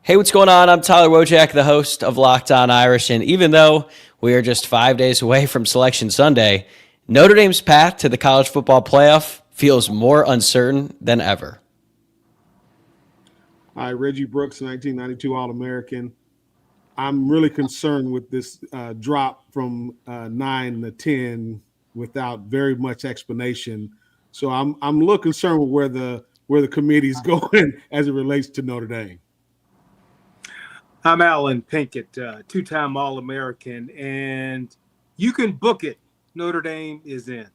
Hey, what's going on? I'm Tyler Wojciak, the host of Locked On Irish, and even though we are just 5 days away from Selection Sunday, Notre Dame's path to the college football playoff feels more uncertain than ever. Hi, Reggie Brooks, 1992 All-American. I'm really concerned with this drop from 9 to 10 without very much explanation. So I'm a little concerned with where the committee's going as it relates to Notre Dame. I'm Alan Pinkett, two-time All-American, and you can book it. Notre Dame is in.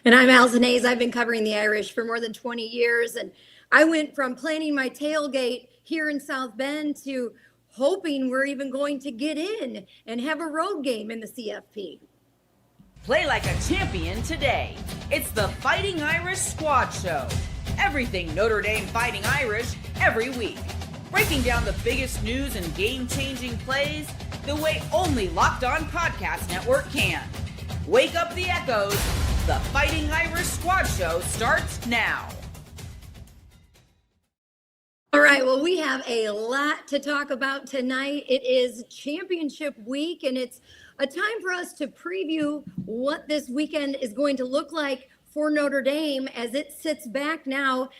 And I'm Allison Hayes. I've been covering the Irish for more than 20 years, and I went from planning my tailgate here in South Bend to hoping we're even going to get in and have a road game in the CFP. Play like a champion today. It's the Fighting Irish Squad Show. Everything Notre Dame Fighting Irish every week. Breaking down the biggest news and game-changing plays the way only Locked On Podcast Network can. Wake up the echoes. The Fighting Irish Squad Show starts now. All right, well, we have a lot to talk about tonight. It is championship week, and it's a time for us to preview what this weekend is going to look like for Notre Dame as it sits back now,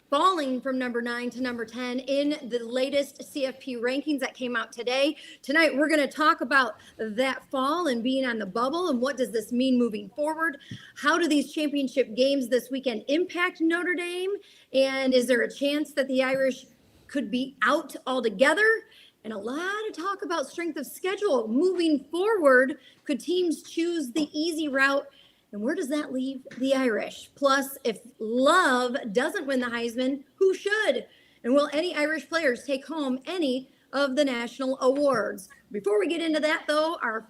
falling from number 9 to number 10 in the latest CFP rankings that came out today. Tonight, we're going to talk about that fall and being on the bubble and what does this mean moving forward. How do these championship games this weekend impact Notre Dame? And is there a chance that the Irish could be out altogether? And a lot of talk about strength of schedule moving forward. Could teams choose the easy route? And where does that leave the Irish? Plus, if Love doesn't win the Heisman, who should? And will any Irish players take home any of the national awards? Before we get into that, though, our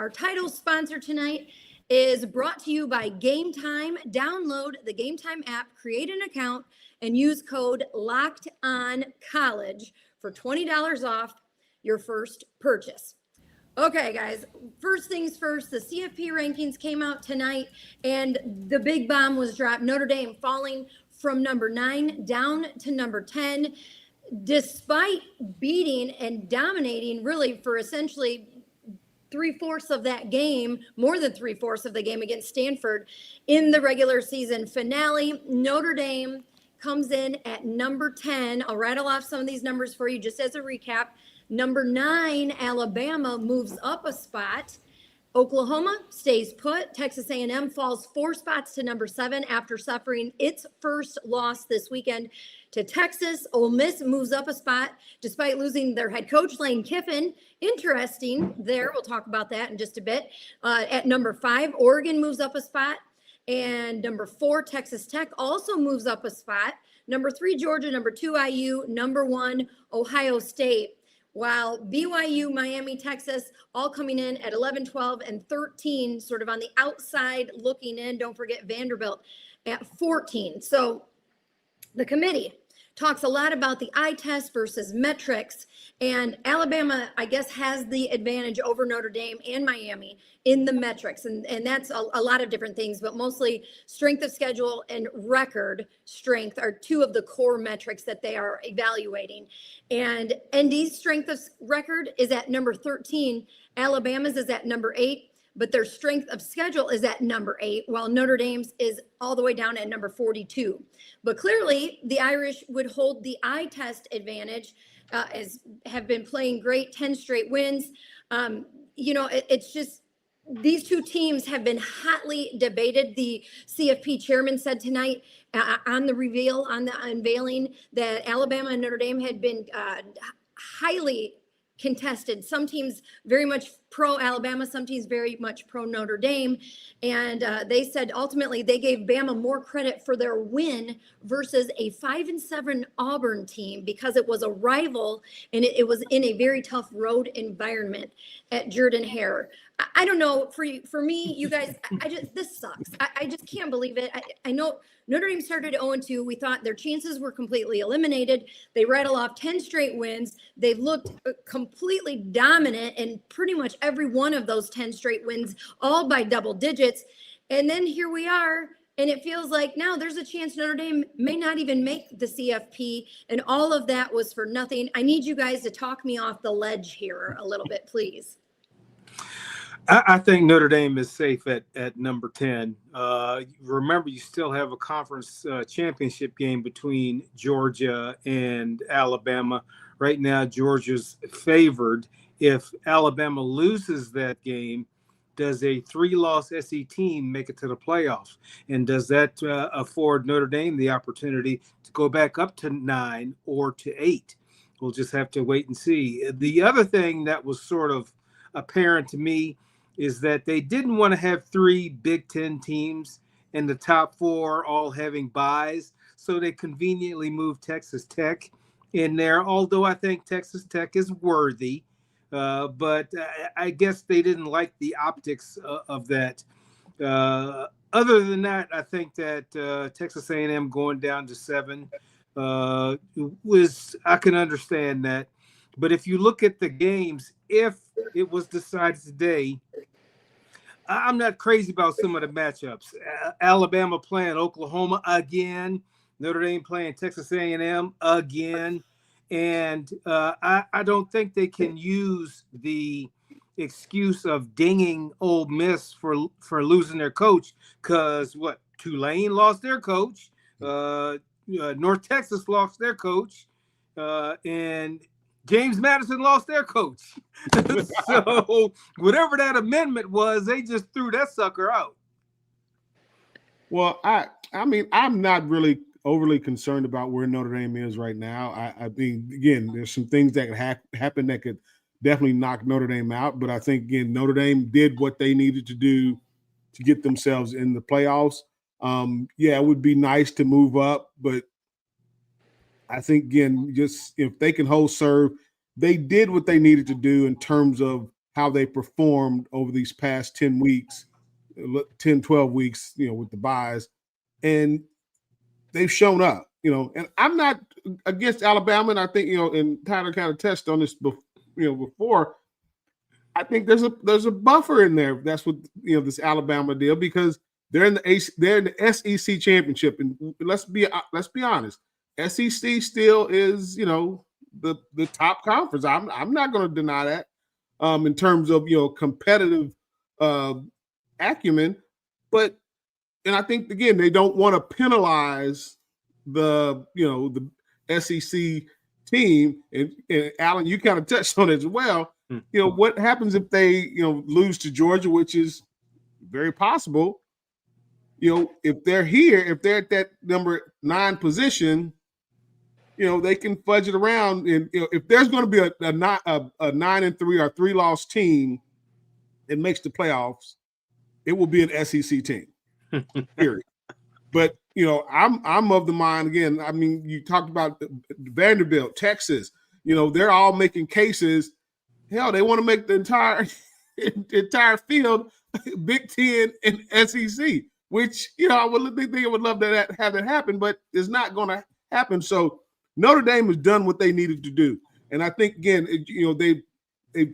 title sponsor tonight is brought to you by Game Time. Download the Game Time app, create an account, and use code LOCKEDONCollege for $20 off your first purchase. Okay, guys, first things first, the CFP rankings came out tonight, and the big bomb was dropped. Notre Dame falling from number 9 down to number 10, despite beating and dominating really for essentially 3/4 of that game, more than 3/4 of the game against Stanford in the regular season finale. Notre Dame comes in at number 10. I'll rattle off some of these numbers for you just as a recap. Number 9, Alabama moves up a spot. Oklahoma stays put. Texas A&M falls 4 spots to number 7 after suffering its first loss this weekend to Texas. Ole Miss moves up a spot despite losing their head coach, Lane Kiffin. Interesting there. We'll talk about that in just a bit. At number 5, Oregon moves up a spot. And number 4, Texas Tech also moves up a spot. Number 3, Georgia. Number 2, IU. Number 1, Ohio State. While BYU, Miami, Texas, all coming in at 11, 12, and 13, sort of on the outside looking in. Don't forget Vanderbilt at 14. So the committee talks a lot about the eye test versus metrics, and Alabama, I guess, has the advantage over Notre Dame and Miami in the metrics, and that's a lot of different things, but mostly strength of schedule and record strength are 2 of the core metrics that they are evaluating. And ND's strength of record is at number 13. Alabama's is at number 8. But their strength of schedule is at number 8, while Notre Dame's is all the way down at number 42. But clearly, the Irish would hold the eye test advantage, as have been playing great, 10 straight wins. It's just these 2 teams have been hotly debated. The CFP chairman said tonight on the unveiling, that Alabama and Notre Dame had been highly contested. Some teams very much pro Alabama, some teams very much pro Notre Dame. And they said ultimately they gave Bama more credit for their win versus a 5-7 Auburn team because it was a rival and it was in a very tough road environment at Jordan-Hare. I don't know, for me, you guys, this sucks. I just can't believe it. I know Notre Dame started 0-2. We thought their chances were completely eliminated. They rattle off 10 straight wins. They've looked completely dominant in pretty much every one of those 10 straight wins, all by double digits. And then here we are And it feels like now there's a chance Notre Dame may not even make the CFP, and all of that was for nothing. I need you guys to talk me off the ledge here a little bit, please. I think Notre Dame is safe at number 10. Remember, you still have a conference championship game between Georgia and Alabama. Right now, Georgia's favored. If Alabama loses that game, does a 3-loss SEC team make it to the playoffs? And does that afford Notre Dame the opportunity to go back up to 9 or to 8? We'll just have to wait and see. The other thing that was sort of apparent to me is that they didn't want to have 3 Big Ten teams in the top 4 all having byes. So they conveniently moved Texas Tech in there, although I think Texas Tech is worthy. But I guess they didn't like the optics of that. Other than that, I think that Texas A&M going down to 7 I can understand that. But if you look at the games, if it was decided today, I'm not crazy about some of the matchups. Alabama playing Oklahoma again, Notre Dame playing Texas A&M again. And I don't think they can use the excuse of dinging Ole Miss for losing their coach, because Tulane lost their coach, North Texas lost their coach, and James Madison lost their coach. So whatever that amendment was, they just threw that sucker out. Well, I mean, I'm not really overly concerned about where Notre Dame is right now. I mean, again, there's some things that could happen that could definitely knock Notre Dame out. But I think, again, Notre Dame did what they needed to do to get themselves in the playoffs. Yeah, it would be nice to move up, but I think, again, just if they can hold serve, they did what they needed to do in terms of how they performed over these past 10 weeks, 10, 12 weeks, with the byes. And they've shown up, and I'm not against Alabama. And I think, and Tyler kind of touched on this before. I think there's a buffer in there. That's what, this Alabama deal, because they're in the SEC championship. And let's be honest. SEC still is, the top conference. I'm not going to deny that in terms of, competitive acumen. But, and I think, again, they don't want to penalize the SEC team. And Alan, you kind of touched on it as well. What happens if they, lose to Georgia, which is very possible. If they're here, if they're at that number 9 position, they can fudge it around. And if there's going to be a 9-3 or 3-loss team that makes the playoffs, it will be an SEC team. Period. But I'm of the mind, again. I mean, you talked about Vanderbilt, Texas. They're all making cases. Hell, they want to make the entire field Big Ten and SEC, which I would think they would love to have that happen, but it's not going to happen. So Notre Dame has done what they needed to do, and I think, again, they've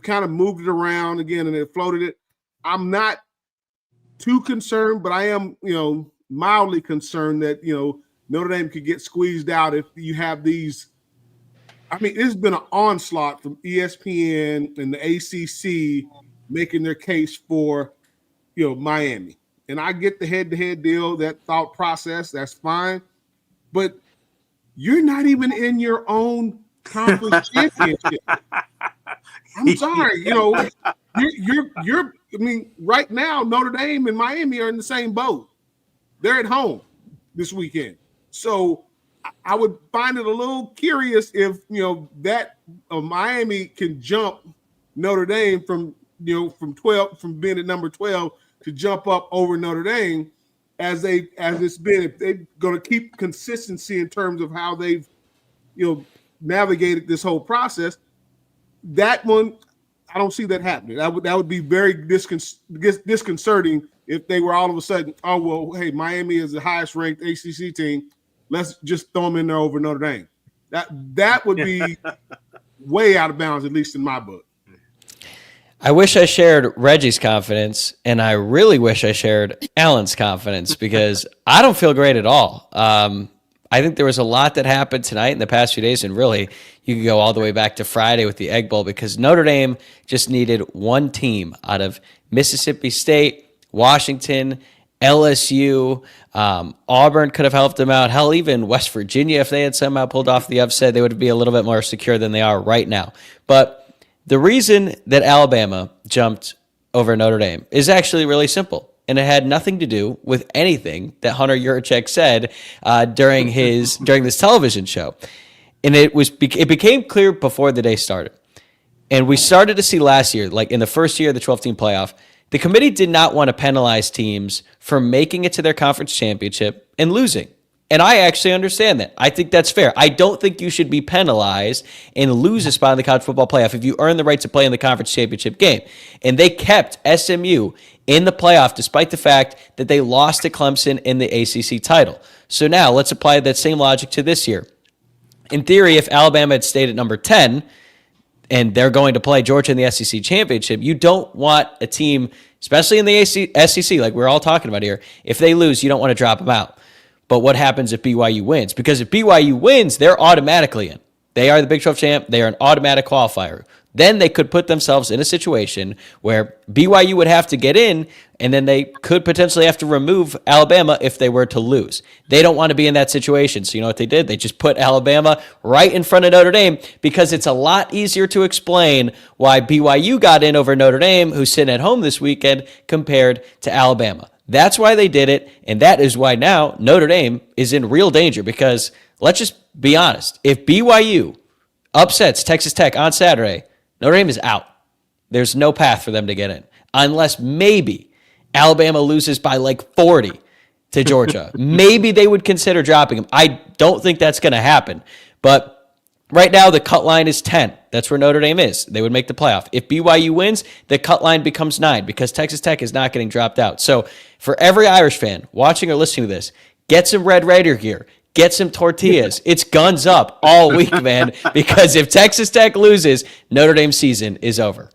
kind of moved it around again, and they floated it. I'm not too concerned, but I am, mildly concerned that, Notre Dame could get squeezed out if you have these. I mean, it's been an onslaught from ESPN and the ACC making their case for, Miami. And I get the head-to-head deal, that thought process, that's fine. But you're not even in your own conference championship. I'm sorry, you're I mean, right now, Notre Dame and Miami are in the same boat. They're at home this weekend. So I would find it a little curious if, that Miami can jump Notre Dame from being at number 12 to jump up over Notre Dame as it's been. If they're going to keep consistency in terms of how they've, navigated this whole process, that one, I don't see that happening. That would be very disconcerting if they were all of a sudden, oh, well, hey, Miami is the highest ranked ACC team. Let's just throw them in there over Notre Dame. That would be way out of bounds, at least in my book. I wish I shared Reggie's confidence, and I really wish I shared Alan's confidence because I don't feel great at all. I think there was a lot that happened tonight in the past few days, and really, you could go all the way back to Friday with the Egg Bowl because Notre Dame just needed one team out of Mississippi State, Washington, LSU, Auburn could have helped them out. Hell, even West Virginia, if they had somehow pulled off the upset, they would be a little bit more secure than they are right now. But the reason that Alabama jumped over Notre Dame is actually really simple. And it had nothing to do with anything that Hunter Yurachek said during this television show. And it became clear before the day started. And we started to see last year, like in the first year of the 12-team playoff, the committee did not want to penalize teams for making it to their conference championship and losing. And I actually understand that. I think that's fair. I don't think you should be penalized and lose a spot in the college football playoff if you earn the right to play in the conference championship game. And they kept SMU in the playoff despite the fact that they lost to Clemson in the ACC title. So now let's apply that same logic to this year. In theory, if Alabama had stayed at number 10 and they're going to play Georgia in the SEC championship, you don't want a team, especially in the SEC, like we're all talking about here, if they lose, you don't want to drop them out. But what happens if BYU wins? Because if BYU wins, they're automatically in. They are the Big 12 champ. They are an automatic qualifier. Then they could put themselves in a situation where BYU would have to get in, and then they could potentially have to remove Alabama if they were to lose. They don't want to be in that situation. So you know what they did? They just put Alabama right in front of Notre Dame because it's a lot easier to explain why BYU got in over Notre Dame, who's sitting at home this weekend, compared to Alabama. That's why they did it, and that is why now Notre Dame is in real danger because let's just be honest. If BYU upsets Texas Tech on Saturday, Notre Dame is out. There's no path for them to get in unless maybe Alabama loses by like 40 to Georgia. Maybe they would consider dropping them. I don't think that's going to happen, but right now, the cut line is 10. That's where Notre Dame is. They would make the playoff. If BYU wins, the cut line becomes 9 because Texas Tech is not getting dropped out. So for every Irish fan watching or listening to this, get some Red Raider gear. Get some tortillas. It's guns up all week, man, because if Texas Tech loses, Notre Dame's season is over.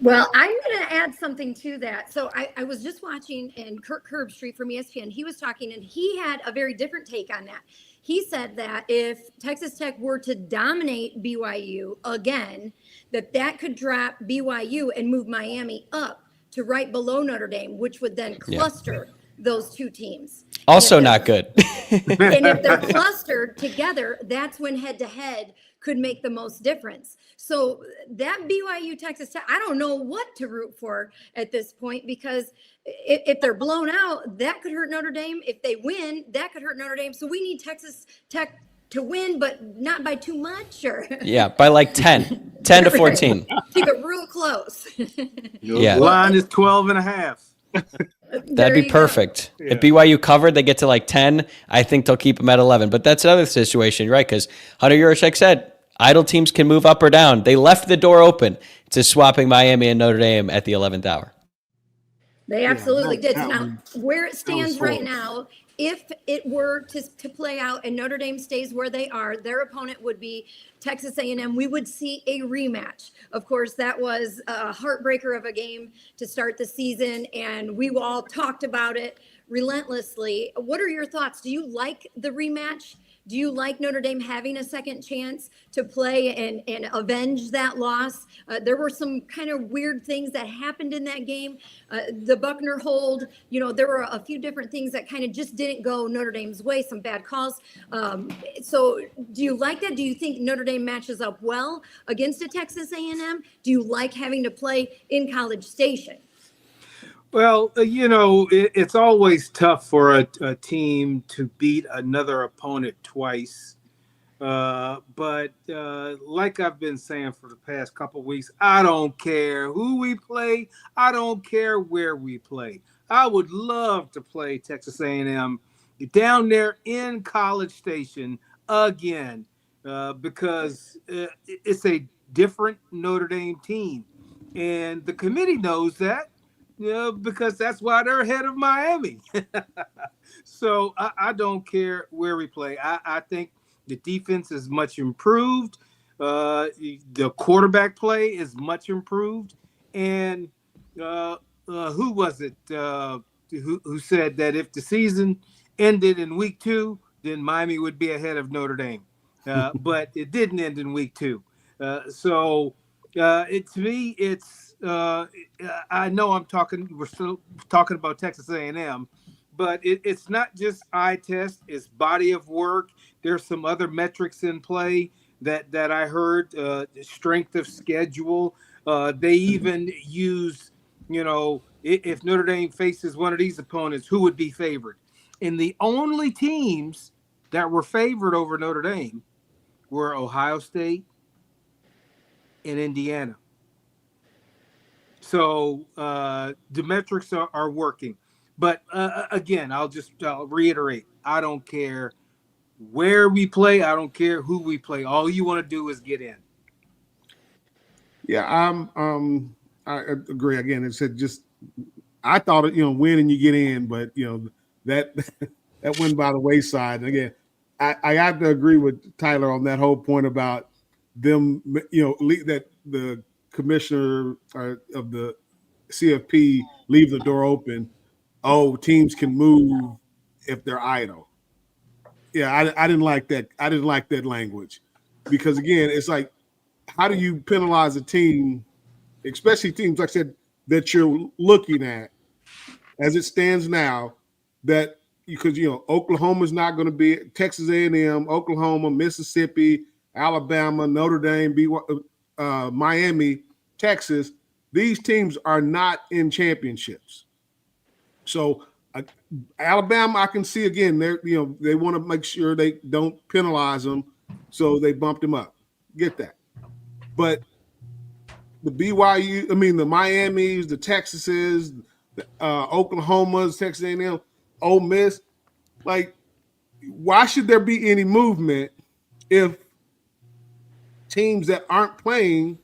Well, I'm going to add something to that. So I was just watching, and Kirk Herbstreit from ESPN, he was talking, and he had a very different take on that. He said that if Texas Tech were to dominate BYU again, that could drop BYU and move Miami up to right below Notre Dame, which would then cluster those two teams. Also not good. And if they're clustered together, that's when head-to-head could make the most difference. So that BYU Texas Tech, I don't know what to root for at this point because if they're blown out, that could hurt Notre Dame. If they win, that could hurt Notre Dame. So we need Texas Tech to win, but not by too much. Or yeah, by like 10 to 14. Keep it real close. The line is 12 and a half. That'd be perfect. Yeah. If BYU covered, they get to like 10. I think they'll keep them at 11. But that's another situation, right? Because Hunter Yurachek said idle teams can move up or down. They left the door open to swapping Miami and Notre Dame at the 11th hour. They absolutely did. Now, where it stands right now, if it were to play out and Notre Dame stays where they are, their opponent would be Texas A&M. We would see a rematch. Of course, that was a heartbreaker of a game to start the season, and we all talked about it relentlessly. What are your thoughts? Do you like the rematch? Do you like Notre Dame having a second chance to play and avenge that loss? There were some kind of weird things that happened in that game. The Buckner hold, there were a few different things that kind of just didn't go Notre Dame's way, some bad calls. So do you like that? Do you think Notre Dame matches up well against a Texas A&M? Do you like having to play in College Station? Well, it's always tough for a team to beat another opponent twice. But like I've been saying for the past couple of weeks, I don't care who we play. I don't care where we play. I would love to play Texas A&M down there in College Station again because it's a different Notre Dame team. And the committee knows that. Because that's why they're ahead of Miami. So I don't care where we play. I think the defense is much improved. The quarterback play is much improved. And who was it who said that if the season ended in week 2, then Miami would be ahead of Notre Dame? But it didn't end in week 2. To me, it's I know we're still talking about Texas A&M, but it's not just eye test, it's body of work. There's some other metrics in play that I heard, strength of schedule. They even use, if Notre Dame faces one of these opponents, who would be favored? And the only teams that were favored over Notre Dame were Ohio State and Indiana. So the metrics are working. But again, I'll reiterate, I don't care where we play. I don't care who we play. All you want to do is get in. Yeah, I agree. Again, it said I thought win and you get in, but that that went by the wayside. And again, I have to agree with Tyler on that whole point about them. That the commissioner of the CFP leave the door open. Oh, teams can move if they're idle. Yeah, I didn't like that. I didn't like that language because again, it's like, how do you penalize a team, especially teams like I said that you're looking at as it stands now? That because Oklahoma's not going to be Texas A&M, Oklahoma, Mississippi, Alabama, Notre Dame, Miami, Texas. These teams are not in championships. So Alabama, I can see again. They want to make sure they don't penalize them, so they bumped them up. Get that, but the BYU, the Miamis, the Texases, the Oklahomas, Texas A&M, Ole Miss. Like, why should there be any movement if teams that aren't playing?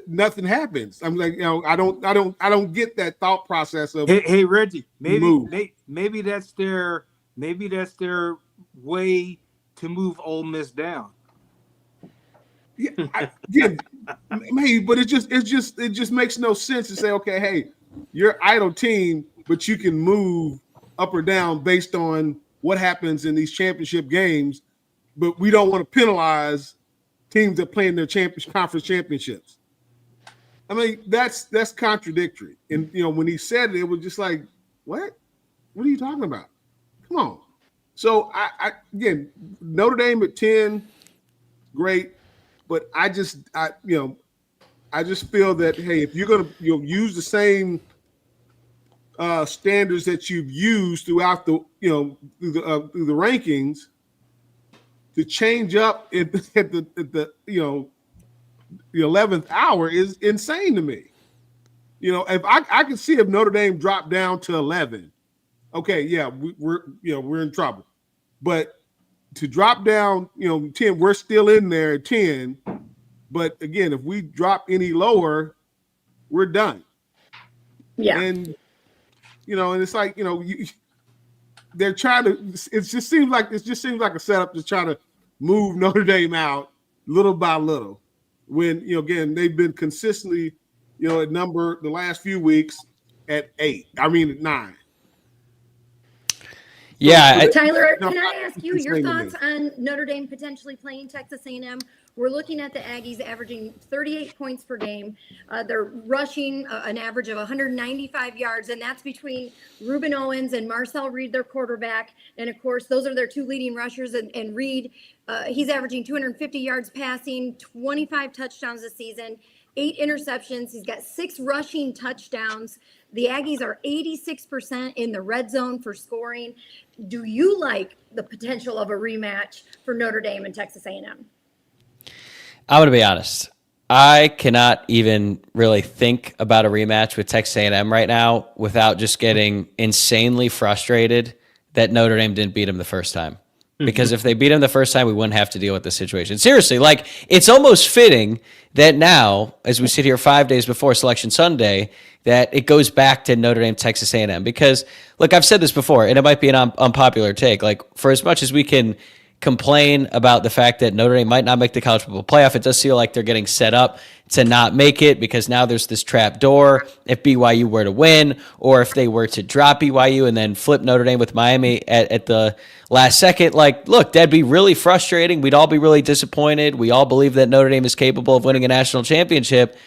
Nothing happens. I'm like, I don't get that thought process of. Hey Reggie, maybe that's their way to move Ole Miss down. Maybe, but it just makes no sense to say, okay, hey, you're an idle team, but you can move up or down based on what happens in these championship games, but we don't want to penalize teams that play in their conference championships. I mean, that's contradictory. And when he said it, it was just like, what? What are you talking about? Come on. So again, Notre Dame at 10, great, but I just feel that, hey, if you're gonna use the same standards that you've used throughout the through the rankings, to change up at the 11th hour is insane to me. If I can see if Notre Dame dropped down to 11, okay, yeah, we're in trouble. But to drop down, 10, we're still in there at 10. But again, if we drop any lower, we're done. Yeah. And and it's like they're trying to. It just seems like a setup to try to move Notre Dame out little by little. When again, they've been consistently at number the last few weeks at 8. I mean at 9. Yeah, Tyler, can I ask you your thoughts on Notre Dame potentially playing Texas A&M? We're looking at the Aggies averaging 38 points per game. They're rushing an average of 195 yards, and that's between Reuben Owens and Marcel Reed, their quarterback. And, of course, those are their two leading rushers. And Reed, he's averaging 250 yards passing, 25 touchdowns this season, 8 interceptions. He's got 6 rushing touchdowns. The Aggies are 86% in the red zone for scoring. Do you like the potential of a rematch for Notre Dame and Texas A&M? I'm going to be honest. I cannot even really think about a rematch with Texas A&M right now without just getting insanely frustrated that Notre Dame didn't beat them the first time. Because if they beat them the first time, we wouldn't have to deal with this situation. Seriously, it's almost fitting that now, as we sit here 5 days before Selection Sunday, that it goes back to Notre Dame, Texas A&M. Because, look, I've said this before, and it might be an unpopular take. For as much as we can complain about the fact that Notre Dame might not make the college football playoff. It does feel like they're getting set up to not make it because now there's this trap door if BYU were to win or if they were to drop BYU and then flip Notre Dame with Miami at the last second. Like, look, that'd be really frustrating. We'd all be really disappointed. We all believe that Notre Dame is capable of winning a national championship,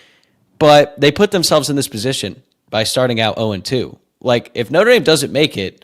but they put themselves in this position by starting out 0-2. Like, if Notre Dame doesn't make it,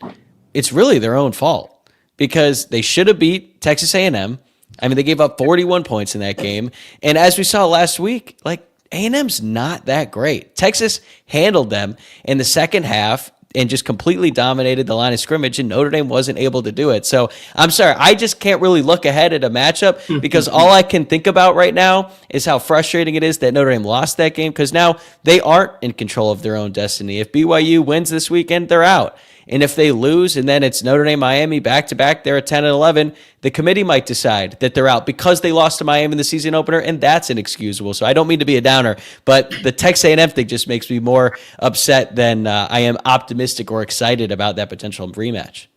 it's really their own fault because they should have beat Texas A&M. I mean, they gave up 41 points in that game. And as we saw last week, like, A&M's not that great. Texas handled them in the second half and just completely dominated the line of scrimmage, and Notre Dame wasn't able to do it. So I'm sorry, I just can't really look ahead at a matchup because all I can think about right now is how frustrating it is that Notre Dame lost that game because now they aren't in control of their own destiny. If BYU wins this weekend, they're out. And if they lose and then it's Notre Dame, Miami back-to-back, they're at 10-11, the committee might decide that they're out because they lost to Miami in the season opener, and that's inexcusable. So I don't mean to be a downer, but the Texas A&M thing just makes me more upset than I am optimistic or excited about that potential rematch.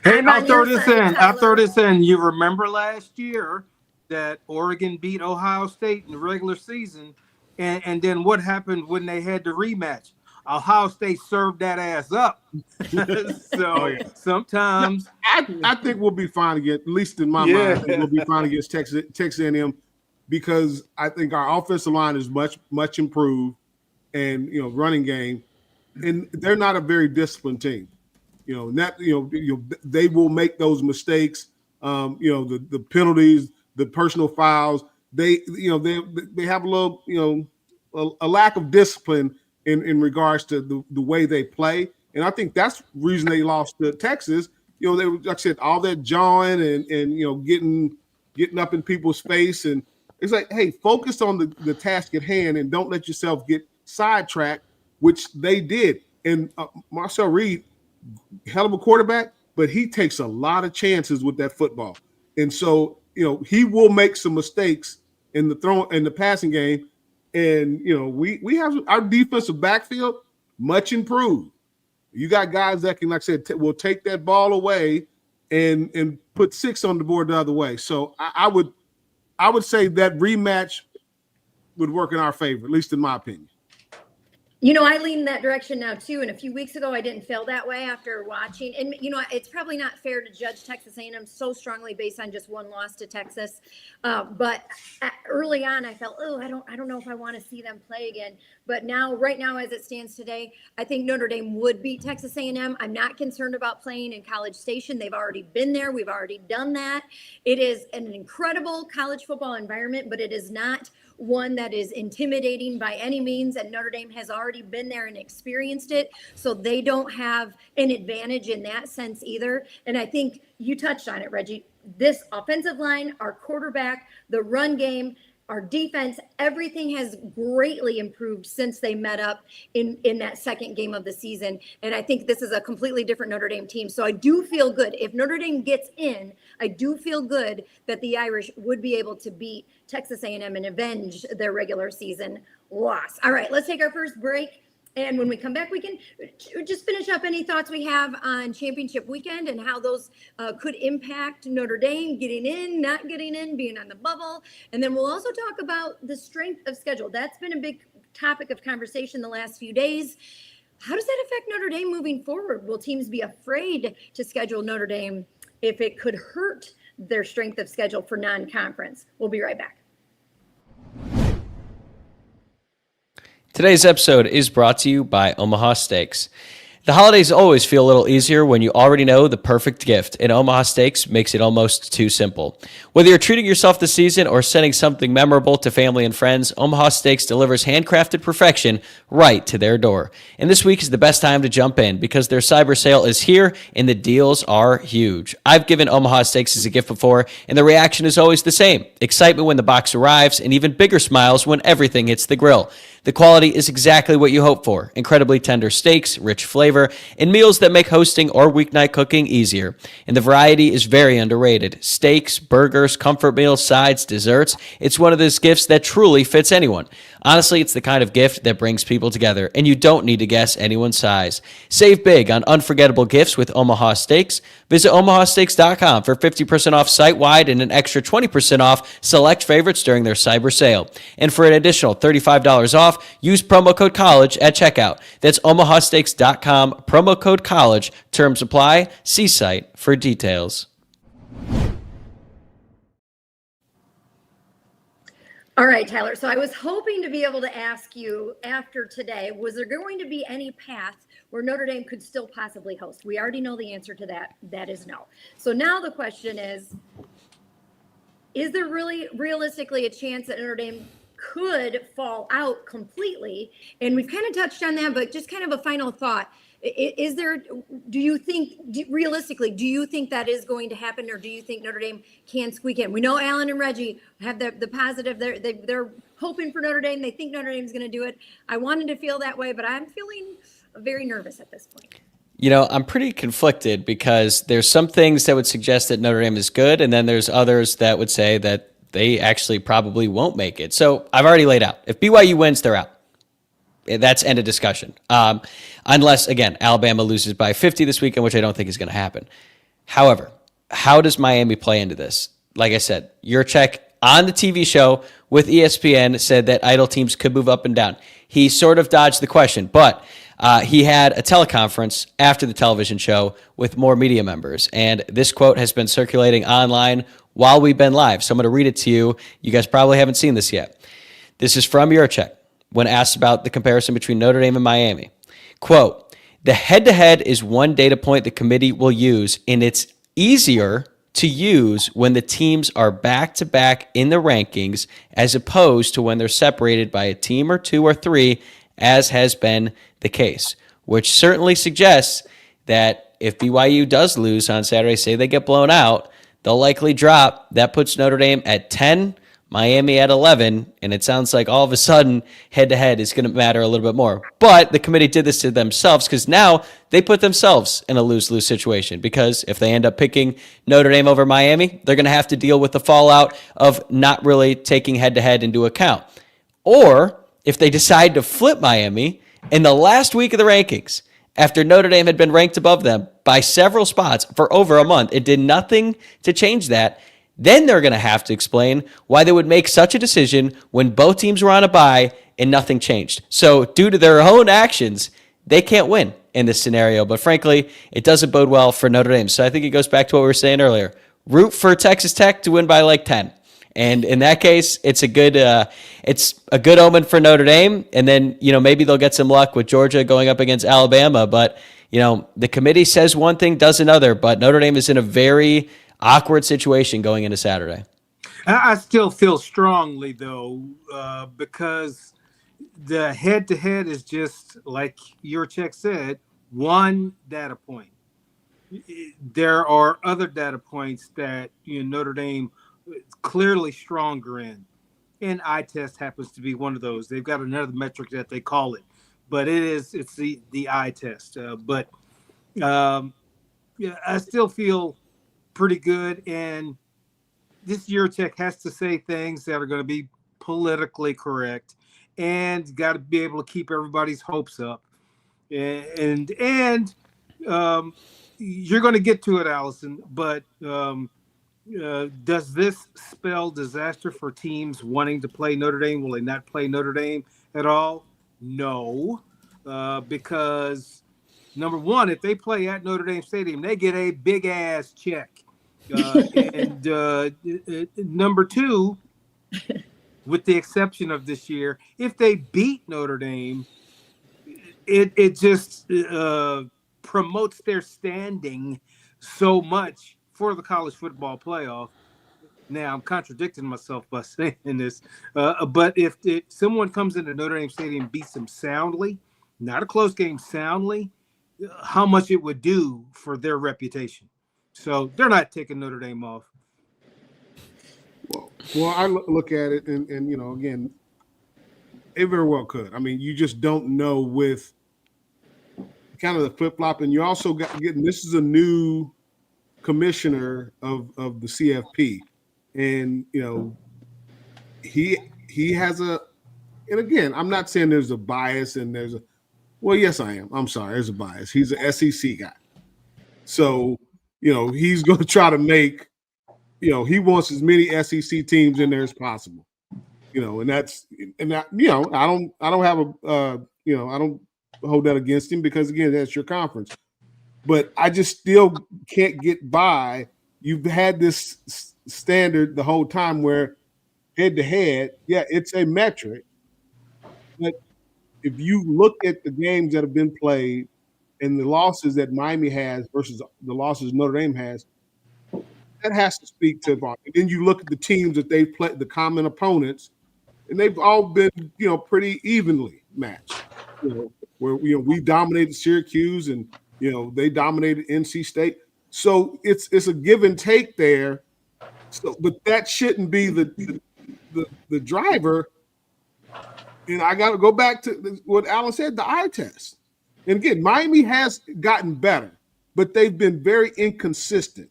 Hey, I'll throw this in. You remember last year that Oregon beat Ohio State in the regular season, and then what happened when they had the rematch? Ohio State served that ass up. So sometimes I think we'll be fine again. At least in my mind, I think we'll be fine against Texas A&M because I think our offensive line is much improved, and running game, and they're not a very disciplined team. They will make those mistakes. The penalties, the personal fouls. They have a little a lack of discipline in regards to the way they play. And I think that's the reason they lost to Texas. They were, like I said, all that jawing and getting up in people's face. And it's like, hey, focus on the task at hand and don't let yourself get sidetracked, which they did. And Marcel Reed, hell of a quarterback, but he takes a lot of chances with that football. And so, he will make some mistakes in the passing game. And, we have our defensive backfield much improved. You got guys that can, like I said, will take that ball away and put 6 on the board the other way. So I would say that rematch would work in our favor, at least in my opinion. I lean in that direction now, too. And a few weeks ago, I didn't feel that way after watching. And, it's probably not fair to judge Texas A&M so strongly based on just one loss to Texas. But early on, I felt, I don't know if I want to see them play again. But right now, as it stands today, I think Notre Dame would beat Texas A&M. I'm not concerned about playing in College Station. They've already been there. We've already done that. It is an incredible college football environment, but it is not one that is intimidating by any means, and Notre Dame has already been there and experienced it, so they don't have an advantage in that sense either. And I think you touched on it, Reggie. This offensive line, our quarterback, the run game, our defense, everything has greatly improved since they met up in that second game of the season. And I think this is a completely different Notre Dame team. So I do feel good. If Notre Dame gets in, I do feel good that the Irish would be able to beat Texas A&M and avenge their regular season loss. All right, let's take our first break. And when we come back, we can just finish up any thoughts we have on championship weekend and how those could impact Notre Dame getting in, not getting in, being on the bubble. And then we'll also talk about the strength of schedule. That's been a big topic of conversation the last few days. How does that affect Notre Dame moving forward? Will teams be afraid to schedule Notre Dame if it could hurt their strength of schedule for non-conference? We'll be right back. Today's episode is brought to you by Omaha Steaks. The holidays always feel a little easier when you already know the perfect gift, and Omaha Steaks makes it almost too simple. Whether you're treating yourself this season or sending something memorable to family and friends, Omaha Steaks delivers handcrafted perfection right to their door. And this week is the best time to jump in because their cyber sale is here and the deals are huge. I've given Omaha Steaks as a gift before, and the reaction is always the same. Excitement when the box arrives and even bigger smiles when everything hits the grill. The quality is exactly what you hope for. Incredibly tender steaks, rich flavor, and meals that make hosting or weeknight cooking easier. And the variety is very underrated. Steaks, burgers, comfort meals, sides, desserts. It's one of those gifts that truly fits anyone. Honestly, it's the kind of gift that brings people together, and you don't need to guess anyone's size. Save big on unforgettable gifts with Omaha Steaks. Visit omahasteaks.com for 50% off site-wide and an extra 20% off select favorites during their cyber sale. And for an additional $35 off, use promo code COLLEGE at checkout. That's omahasteaks.com, promo code COLLEGE. Terms apply. See site for details. All right, Tyler. So I was hoping to be able to ask you after today, was there going to be any path where Notre Dame could still possibly host? We already know the answer to that. That is no. So now the question is there really realistically a chance that Notre Dame could fall out completely? And we've kind of touched on that, but just kind of a final thought. Is there, do you think, realistically, do you think that is going to happen, or do you think Notre Dame can squeak in? We know Alan and Reggie have the positive. They're hoping for Notre Dame. They think Notre Dame's going to do it. I wanted to feel that way, but I'm feeling very nervous at this point. You know, I'm pretty conflicted because there's some things that would suggest that Notre Dame is good, and then there's others that would say that they actually probably won't make it. So I've already laid out. If BYU wins, they're out. That's end of discussion. Unless, again, Alabama loses by 50 this weekend, which I don't think is going to happen. However, how does Miami play into this? Like I said, Yurchek on the TV show with ESPN said that idle teams could move up and down. He sort of dodged the question, but he had a teleconference after the television show with more media members. And this quote has been circulating online while we've been live. So I'm going to read it to you. You guys probably haven't seen this yet. This is from Yurchek when asked about the comparison between Notre Dame and Miami. Quote, "The head-to-head is one data point the committee will use, and it's easier to use when the teams are back-to-back in the rankings as opposed to when they're separated by a team or two or three, as has been the case," which certainly suggests that if BYU does lose on Saturday, say they get blown out, they'll likely drop. That puts Notre Dame at 10, Miami at 11, and it sounds like all of a sudden head-to-head is going to matter a little bit more. But the committee did this to themselves because now they put themselves in a lose-lose situation, because if they end up picking Notre Dame over Miami, they're going to have to deal with the fallout of not really taking head-to-head into account. Or if they decide to flip Miami in the last week of the rankings, after Notre Dame had been ranked above them by several spots for over a month, it did nothing to change that. Then they're going to have to explain why they would make such a decision when both teams were on a bye and nothing changed. So due to their own actions, they can't win in this scenario. But frankly, it doesn't bode well for Notre Dame. So I think it goes back to what we were saying earlier. Root for Texas Tech to win by like 10. And in that case, it's a good omen for Notre Dame. And then, maybe they'll get some luck with Georgia going up against Alabama. But, the committee says one thing, does another. But Notre Dame is in a very awkward situation going into Saturday. I still feel strongly, though, because the head-to-head is just, like Yurchek said, one data point. There are other data points that Notre Dame is clearly stronger in, and eye test happens to be one of those. They've got another metric that they call it, but it's the eye test. I still feel pretty good, and this Yurchek has to say things that are going to be politically correct, and got to be able to keep everybody's hopes up. And you're going to get to it, Allison, but does this spell disaster for teams wanting to play Notre Dame? Will they not play Notre Dame at all? No, because number one, if they play at Notre Dame Stadium, they get a big ass check. And number two, with the exception of this year, if they beat Notre Dame, it just promotes their standing so much for the college football playoff. Now, I'm contradicting myself by saying this, but if someone comes into Notre Dame Stadium and beats them soundly, not a close game, soundly, how much it would do for their reputation. So they're not taking Notre Dame off. Well, I look at it, and again, it very well could. I mean, you just don't know with kind of the flip-flop, and you also getting this is a new commissioner of the CFP, and he has a and again, I'm not saying there's a bias and well, yes, I am. I'm sorry, there's a bias. He's an SEC guy. So, he's going to try to make, he wants as many SEC teams in there as possible. And that, I don't have I don't hold that against him because, again, that's your conference. But I just still can't get by. You've had this standard the whole time where head to head, yeah, it's a metric. But if you look at the games that have been played and the losses that Miami has versus the losses Notre Dame has, that has to speak to about it. Then you look at the teams that they've played, the common opponents, and they've all been, pretty evenly matched. Where we dominated Syracuse and they dominated NC State. So it's a give and take there. So, but that shouldn't be the driver. And I got to go back to what Alan said, the eye test. And again, Miami has gotten better, but they've been very inconsistent.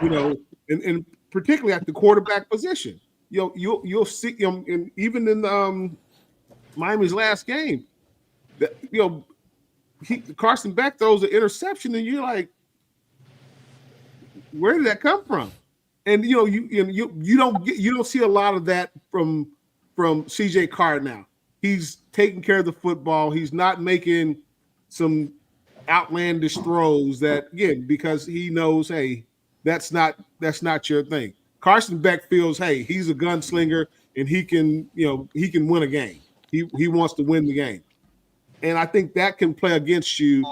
And particularly at the quarterback position. You'll see, and even in Miami's last game, that Carson Beck throws an interception, and you're like, where did that come from? And you don't see a lot of that from CJ Carr now. He's taking care of the football. He's not making some outlandish throws that, again, because he knows, hey, that's not your thing. Carson Beck feels, hey, he's a gunslinger and he can win a game. He wants to win the game. And I think that can play against you.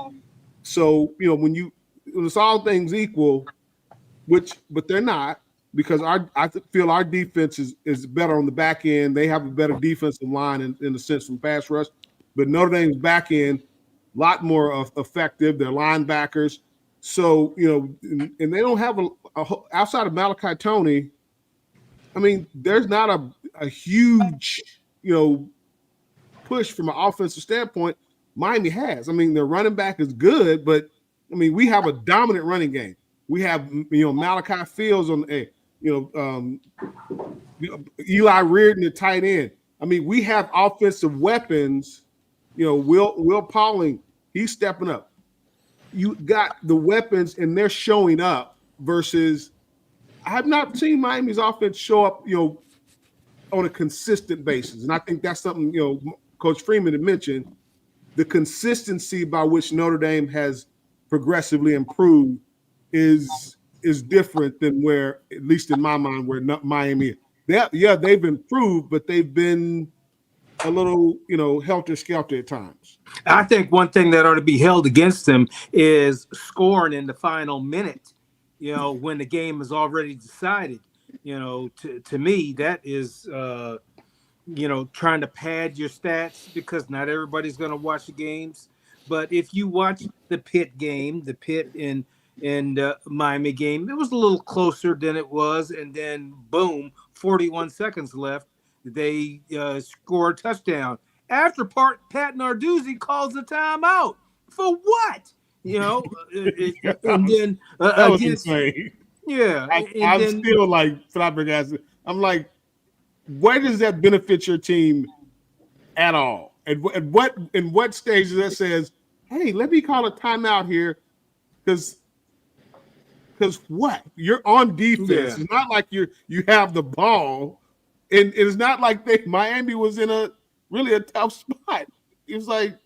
So, when it's all things equal, but they're not, because I feel our defense is better on the back end. They have a better defensive line in the sense from pass rush. But Notre Dame's back end, a lot more effective. They're linebackers. So, and they don't have outside of Malachi Toney, I mean, there's not a huge, push from an offensive standpoint. Miami has. I mean, their running back is good, but I mean, we have a dominant running game. We have, Malachi Fields on Eli Reardon at tight end. I mean, we have offensive weapons. Will Pauling, he's stepping up. You got the weapons and they're showing up versus I have not seen Miami's offense show up, on a consistent basis. And I think that's something, Coach Freeman had mentioned, the consistency by which Notre Dame has progressively improved is different than where, at least in my mind, where Miami is. They've improved, but they've been a little, helter-skelter at times. I think one thing that ought to be held against them is scoring in the final minute, when the game is already decided. To me, that is, trying to pad your stats because not everybody's going to watch the games. But if you watch the Pitt game, the Pitt and Miami game, it was a little closer than it was. And then, boom, 41 seconds left. They score a touchdown. After Pat Narduzzi calls a timeout. For what? And then that was insane. Yeah. I'm still like flabbergasted. I'm like, where does that benefit your team at all? In what stage that says, hey, let me call a timeout here because what? You're on defense. Yeah. It's not like you have the ball. And it's not like Miami was in a tough spot. It was like,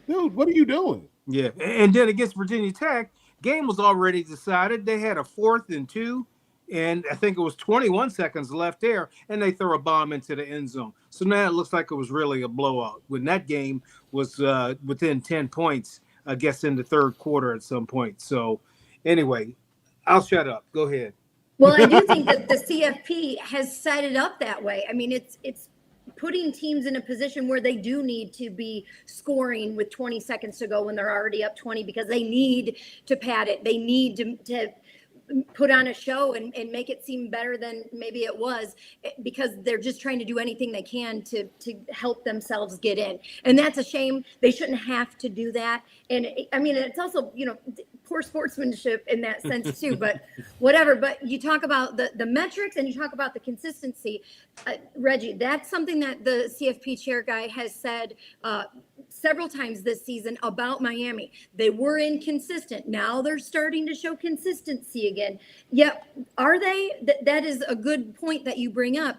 dude, what are you doing? Yeah. And then against Virginia Tech, game was already decided. They had a 4th and 2, and I think it was 21 seconds left there, and they throw a bomb into the end zone. So now it looks like it was really a blowout when that game was within 10 points, I guess, in the third quarter at some point. So anyway, I'll shut up. Go ahead. Well, I do think that the CFP has set it up that way. I mean, it's putting teams in a position where they do need to be scoring with 20 seconds to go when they're already up 20 because they need to pad it. They need to put on a show and make it seem better than maybe it was because they're just trying to do anything they can to help themselves get in. And that's a shame. They shouldn't have to do that. And I mean, it's also, poor sportsmanship in that sense too, but whatever. But you talk about the metrics and you talk about the consistency. Reggie, that's something that the CFP chair guy has said several times this season about Miami. They were inconsistent. Now they're starting to show consistency again. Yet, are they? That is a good point that you bring up.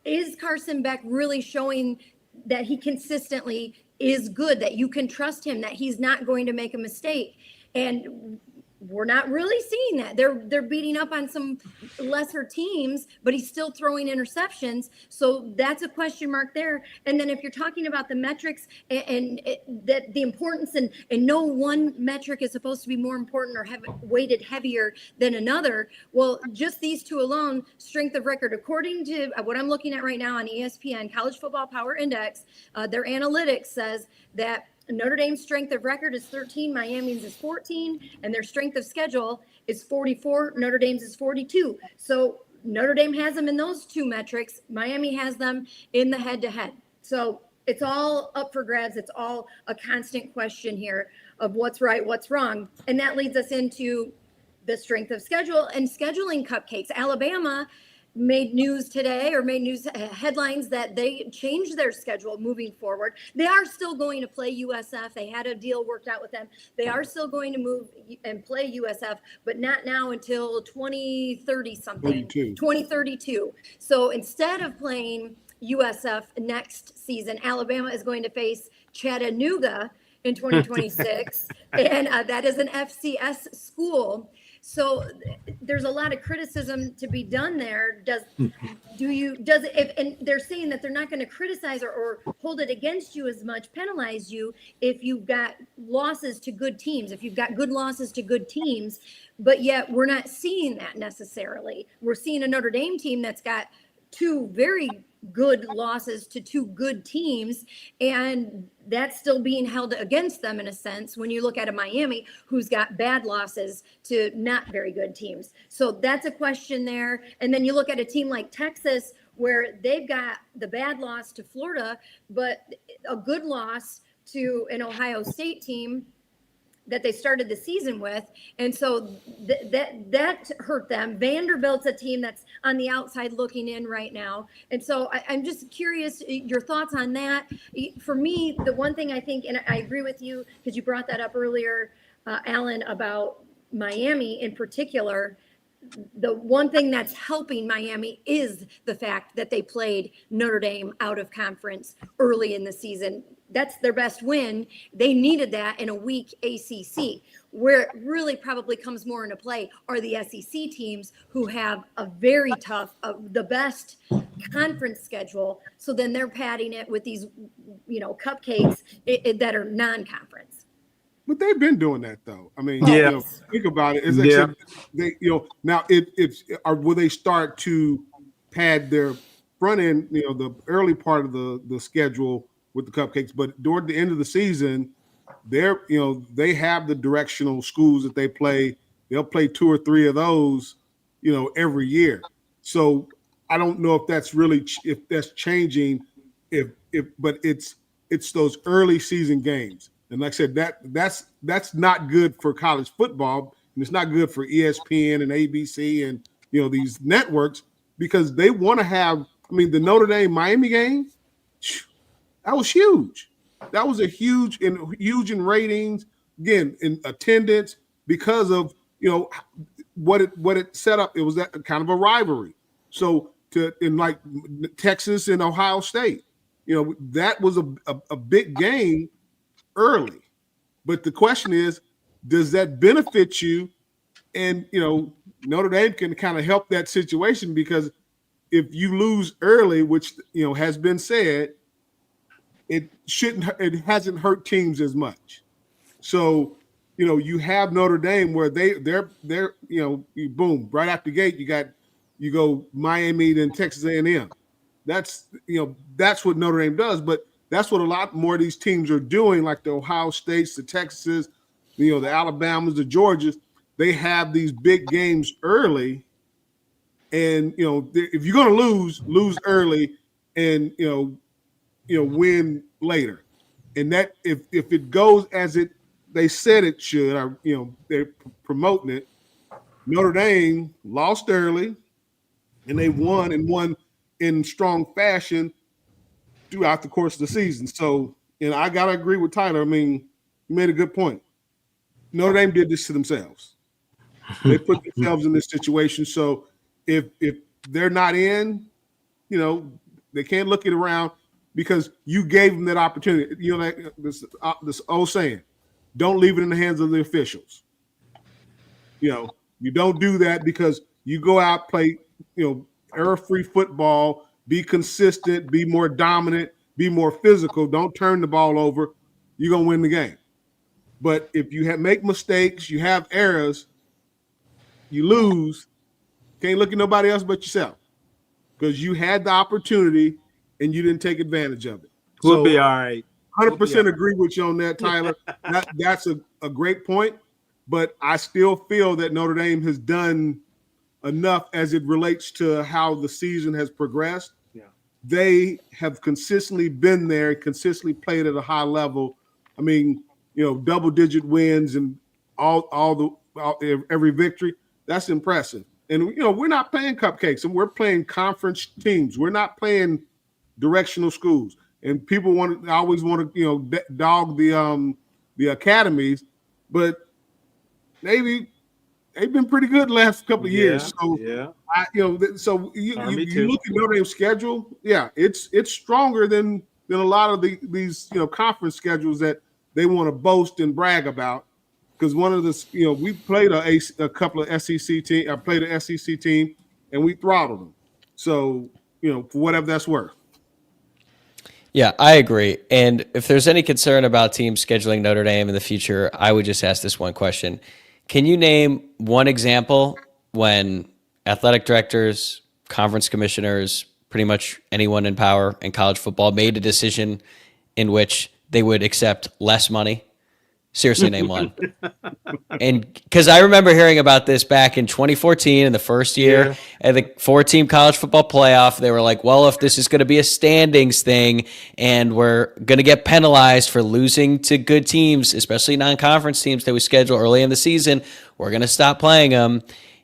Is Carson Beck really showing that he consistently is good, that you can trust him, that he's not going to make a mistake? And we're not really seeing that. They're beating up on some lesser teams, but he's still throwing interceptions. So that's a question mark there. And then if you're talking about the metrics and that the importance and no one metric is supposed to be more important or weighted heavier than another. Well, just these two alone, strength of record, according to what I'm looking at right now on ESPN, College Football Power Index, their analytics says that Notre Dame's strength of record is 13, Miami's is 14, and their strength of schedule is 44, Notre Dame's is 42. So Notre Dame has them in those two metrics. Miami has them in the head-to-head. So it's all up for grabs. It's all a constant question here of what's right, what's wrong. And that leads us into the strength of schedule and scheduling cupcakes. Alabama made news today, or made news headlines that they changed their schedule moving forward. They are still going to play USF. They had a deal worked out with them. They are still going to move and play USF, but not now until 2030 something, 2032. So instead of playing USF next season, Alabama is going to face Chattanooga in 2026, and that is an FCS school. So there's a lot of criticism to be done there. And they're saying that they're not going to criticize or hold it against you as much, penalize you if you've got losses to good teams, if you've got good losses to good teams, but yet we're not seeing that necessarily. We're seeing a Notre Dame team that's got two very good losses to two good teams, and that's still being held against them in a sense when you look at a Miami who's got bad losses to not very good teams. So that's a question there. And then you look at a team like Texas where they've got the bad loss to Florida, but a good loss to an Ohio State team that they started the season with. And so that hurt them. Vanderbilt's a team that's on the outside looking in right now. And so I'm just curious your thoughts on that. For me, the one thing I think, and I agree with you because you brought that up earlier, Alan, about Miami in particular, the one thing that's helping Miami is the fact that they played Notre Dame out of conference early in the season. That's their best win. They needed that in a weak ACC. Where it really probably comes more into play are the SEC teams who have a very tough, the best conference schedule. So then they're padding it with these, cupcakes that are non-conference. But they've been doing that though. I mean, think about it. It's they, now will they start to pad their front end, the early part of the schedule with the cupcakes, but toward the end of the season, they have the directional schools that they play. They'll play 2 or 3 of those, every year. So I don't know if that's changing, but it's those early season games. And like I said, that's not good for college football, and it's not good for ESPN and ABC and these networks, because they want to have. I mean, the Notre Dame Miami game, that was huge. That was a huge in ratings, again in attendance, because of what it set up. It was that kind of a rivalry. So in like Texas and Ohio State, that was a big game early. But the question is, does that benefit you? And Notre Dame can kind of help that situation, because if you lose early, which has been said, it hasn't hurt teams as much. So you have Notre Dame where they're boom, right out the gate you go Miami, then Texas A&M. That's what Notre Dame does, but that's what a lot more of these teams are doing, like the Ohio States, the Texas, the Alabamas, the Georgias. They have these big games early, and if you're going to lose early, and win later. And that if it goes as it they said it should, or they're promoting it. Notre Dame lost early, and they won in strong fashion throughout the course of the season. So, I gotta agree with Tyler. I mean, you made a good point. Notre Dame did this to themselves. They put themselves in this situation. So if they're not in, they can't look it around because you gave them that opportunity. This old saying, don't leave it in the hands of the officials. You don't do that because you go out, play, error-free football, be consistent, be more dominant, be more physical. Don't turn the ball over. You're going to win the game. But if you make mistakes, you have errors, you lose, can't look at nobody else but yourself because you had the opportunity and you didn't take advantage of it. We'll be all right. 100% agree with you on that, Tyler. That's a great point, but I still feel that Notre Dame has done enough as it relates to how the season has progressed. Yeah. They have consistently been there, consistently played at a high level. I mean, double-digit wins and every victory. That's impressive. And, we're not playing cupcakes, and we're playing conference teams. We're not playing directional schools. And people always want to, dog the academies, but they've been pretty good the last couple of years. So, yeah. you look at Notre Dame's schedule. Yeah, it's stronger than a lot of these conference schedules that they want to boast and brag about. Because one of the, we played a couple of SEC team. I played an SEC team, and we throttled them. So, for whatever that's worth. Yeah, I agree. And if there's any concern about teams scheduling Notre Dame in the future, I would just ask this one question. Can you name one example when athletic directors, conference commissioners, pretty much anyone in power in college football made a decision in which they would accept less money? Seriously, name one. And because I remember hearing about this back in 2014 in the first year at the 4-team college football playoff. They were like, well, if this is going to be a standings thing and we're going to get penalized for losing to good teams, especially non-conference teams that we schedule early in the season, we're going to stop playing them.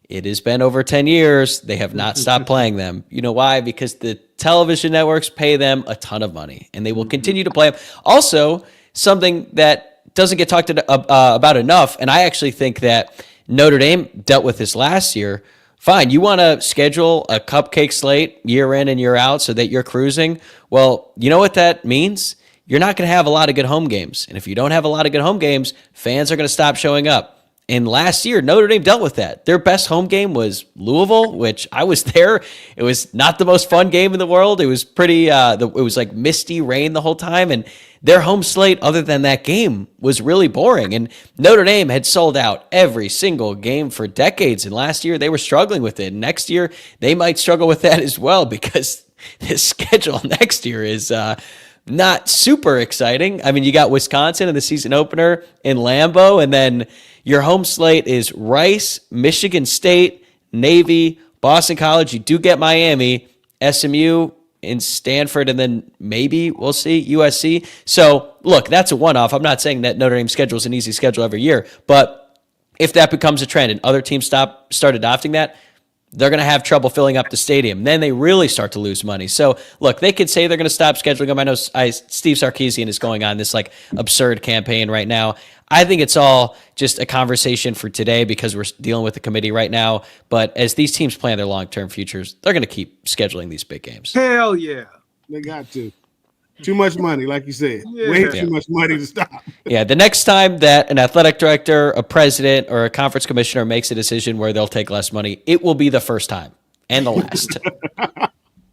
It has been over 10 years. They have not stopped playing them. You know why? Because the television networks pay them a ton of money, and they will continue to play them. Also, something that doesn't get talked about enough, and I actually think that Notre Dame dealt with this last year. Fine, you want to schedule a cupcake slate year in and year out so that you're cruising? Well, you know what that means? You're not going to have a lot of good home games. And if you don't have a lot of good home games, fans are going to stop showing up. And last year, Notre Dame dealt with that. Their best home game was Louisville, which I was there. It was not the most fun game in the world. It was pretty, it was like misty rain the whole time. And their home slate, other than that game, was really boring. And Notre Dame had sold out every single game for decades. And last year, they were struggling with it. Next year, they might struggle with that as well because the schedule next year is not super exciting. I mean, you got Wisconsin in the season opener in Lambeau, and then your home slate is Rice, Michigan State, Navy, Boston College. You do get Miami, SMU, in Stanford, and then maybe we'll see USC. So, look, that's a one-off. I'm not saying that Notre Dame schedule is an easy schedule every year, but if that becomes a trend and other teams start adopting that, they're going to have trouble filling up the stadium. Then they really start to lose money. So, look, they could say they're going to stop scheduling them. I know Steve Sarkisian is going on this absurd campaign right now. I think it's all just a conversation for today because we're dealing with the committee right now. But as these teams plan their long-term futures, they're going to keep scheduling these big games. Hell yeah. They got to. Too much money, like you said. Yeah. Way too much money to stop. Yeah, the next time that an athletic director, a president, or a conference commissioner makes a decision where they'll take less money, it will be the first time and the last.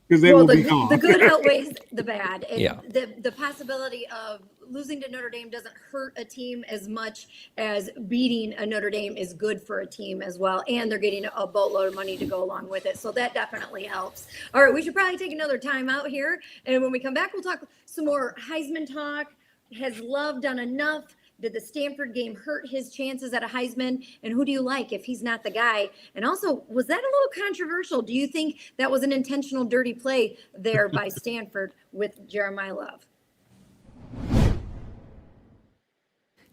Because they will be gone. The good outweighs the bad. And Yeah. the possibility of losing to Notre Dame doesn't hurt a team as much as beating a Notre Dame is good for a team as well. And they're getting a boatload of money to go along with it. So that definitely helps. All right, we should probably take another time out here. And when we come back, we'll talk some more Heisman talk. Has Love done enough? Did the Stanford game hurt his chances at a Heisman? And who do you like if he's not the guy? And also, was that a little controversial? Do you think that was an intentional dirty play there by Stanford with Jeremiyah Love?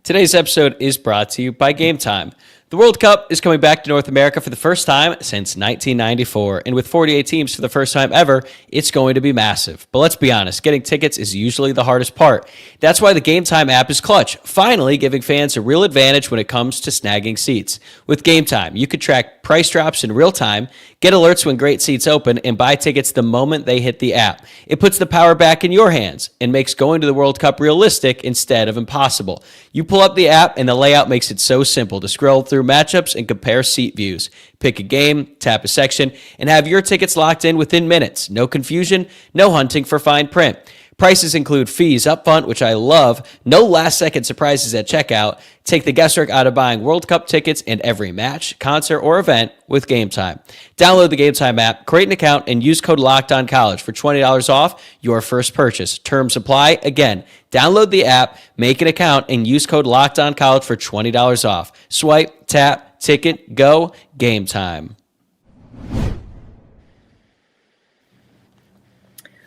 Today's episode is brought to you by Game Time. The World Cup is coming back to North America for the first time since 1994, and with 48 teams for the first time ever, it's going to be massive. But let's be honest, getting tickets is usually the hardest part. That's why the Game Time app is clutch, finally giving fans a real advantage when it comes to snagging seats. With Game Time, you can track price drops in real time, get alerts when great seats open, and buy tickets the moment they hit the app. It puts the power back in your hands and makes going to the World Cup realistic instead of impossible. You pull up the app, and the layout makes it so simple to scroll through matchups and compare seat views. Pick a game, tap a section, and have your tickets locked in within minutes. No confusion, no hunting for fine print. Prices include fees upfront, which I love, no last-second surprises at checkout. Take the guesswork out of buying World Cup tickets in every match, concert, or event with Game Time. Download the Game Time app, create an account, and use code LOCKEDONCollege for $20 off your first purchase. Terms apply. Again, download the app, make an account, and use code LOCKEDONCollege for $20 off. Swipe, tap, ticket, go, Game Time.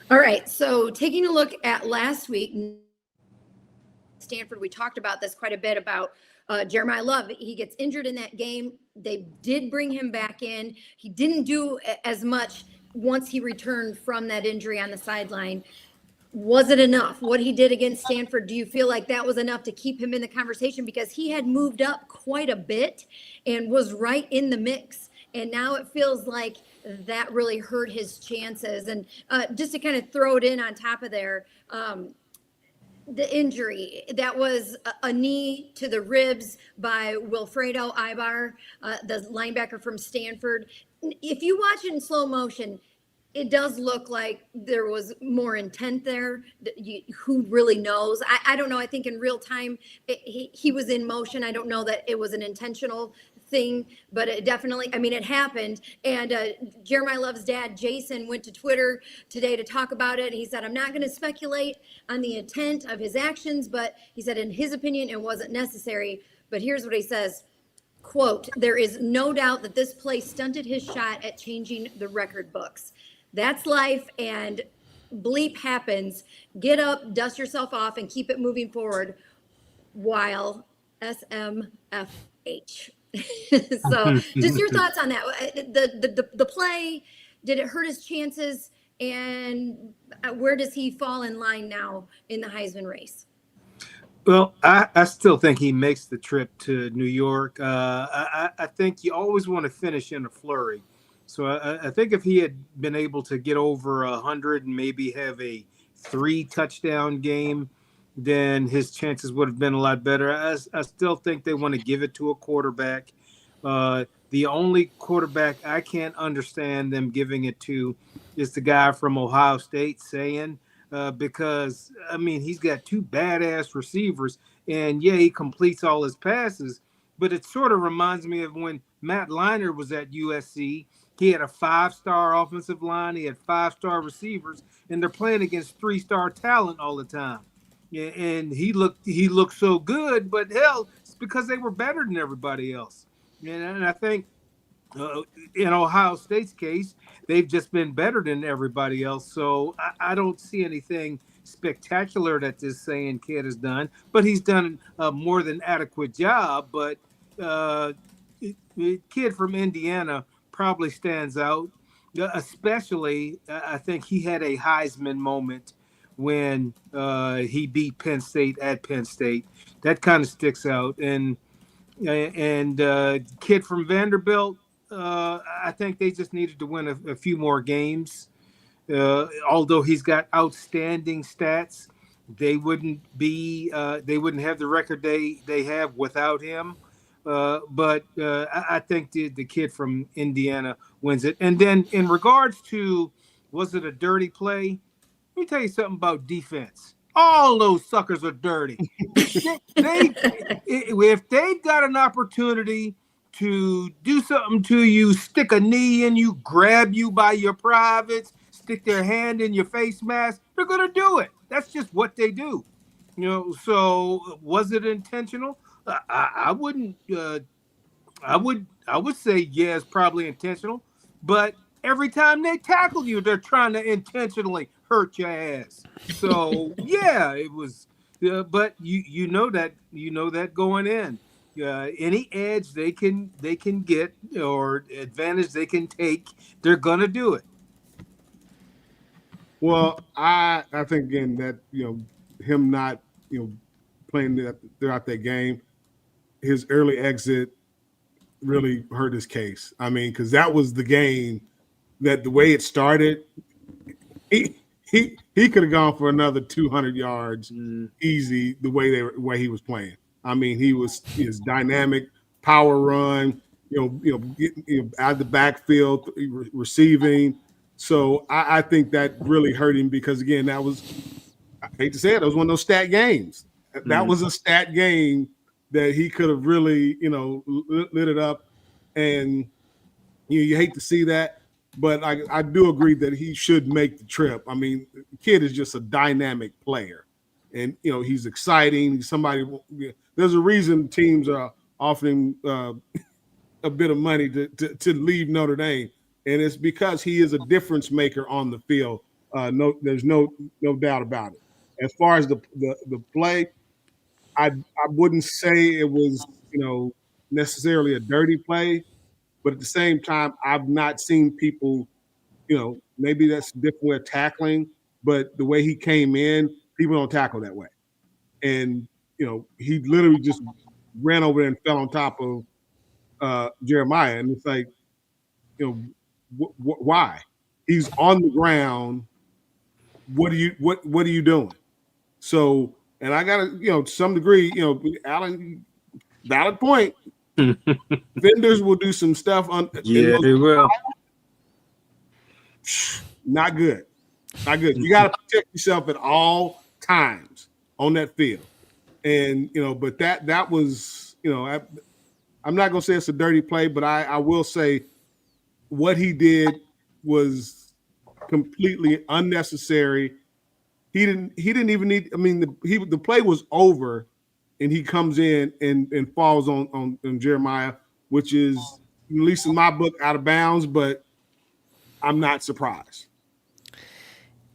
All right, so taking a look at last week, Stanford, we talked about this quite a bit about Jeremiyah Love. He gets injured in that game. They did bring him back in. He didn't do as much once he returned from that injury on the sideline. Was it enough? What he did against Stanford, do you feel like that was enough to keep him in the conversation? Because he had moved up quite a bit and was right in the mix. And now it feels like that really hurt his chances. And just to kind of throw it in on top of there, the injury, that was a knee to the ribs by Wilfredo Aybar, the linebacker from Stanford. If you watch it in slow motion, it does look like there was more intent there. Who really knows? I don't know. I think in real time, he was in motion. I don't know that it was an intentional thing, but it definitely, I mean, it happened. And Jeremiyah Love's dad, Jason, went to Twitter today to talk about it. He said, I'm not going to speculate on the intent of his actions, but he said, in his opinion, it wasn't necessary. But here's what he says, quote, there is no doubt that this play stunted his shot at changing the record books. That's life, and bleep happens. Get up, dust yourself off, and keep it moving forward while SMFH. So just your thoughts on that. The play, did it hurt his chances, and where does he fall in line now in the Heisman race? Well, I still think he makes the trip to New York. I think you always want to finish in a flurry. So I think if he had been able to get over 100 and maybe have a 3-touchdown game, then his chances would have been a lot better. I still think they want to give it to a quarterback. The only quarterback I can't understand them giving it to is the guy from Ohio State, saying, because, I mean, he's got 2 badass receivers, and, yeah, he completes all his passes, but it sort of reminds me of when Matt Leinart was at USC. He had a 5-star offensive line. He had 5-star receivers, and they're playing against 3-star talent all the time. Yeah, and he looked so good, but hell, it's because they were better than everybody else. And I think in Ohio State's case, they've just been better than everybody else. So I don't see anything spectacular that this Saiyan kid has done, but he's done a more than adequate job. But the kid from Indiana probably stands out, especially I think he had a Heisman moment when he beat Penn State at Penn State. That kind of sticks out. And kid from Vanderbilt, I think they just needed to win a few more games. Although he's got outstanding stats, they wouldn't have the record they have without him. But I think the kid from Indiana wins it. And then in regards to, was it a dirty play? Let me tell you something about defense. All those suckers are dirty. If they've got an opportunity to do something to you, stick a knee in you, grab you by your privates, stick their hand in your face mask, they're going to do it. That's just what they do. So was it intentional? I wouldn't. I would say yes, probably intentional. But every time they tackle you, they're trying to intentionally hurt your ass. So yeah, it was but you know that going in, any edge they can get or advantage they can take, they're gonna do it. Well, I think again that him not playing throughout that game, his early exit really hurt his case. I mean, because that was the game that the way it started, he could have gone for another 200 yards easy the way he was playing. I mean, his dynamic power run, getting, out of the backfield, receiving. So I think that really hurt him because again, I hate to say it, that was one of those stat games. That was a stat game that he could have really, lit it up, and you hate to see that. But I do agree that he should make the trip. I mean, the kid is just a dynamic player, and he's exciting. He's somebody. There's a reason teams are offering a bit of money to leave Notre Dame, and it's because he is a difference maker on the field. There's no doubt about it. As far as the play, I wouldn't say it was necessarily a dirty play. But at the same time, I've not seen people, maybe that's a different way of tackling, but the way he came in, people don't tackle that way. And, he literally just ran over there and fell on top of Jeremiyah. And it's like, why? He's on the ground. What are you doing? So, and I got to, to some degree, Alan, valid point. Vendors will do some stuff they will. Not good. You got to protect yourself at all times on that field. And but that was I'm not gonna say it's a dirty play, but I will say what he did was completely unnecessary. He didn't even need. I mean, the play was over. And he comes in and falls on Jeremiyah, which is, at least in my book, out of bounds, but I'm not surprised.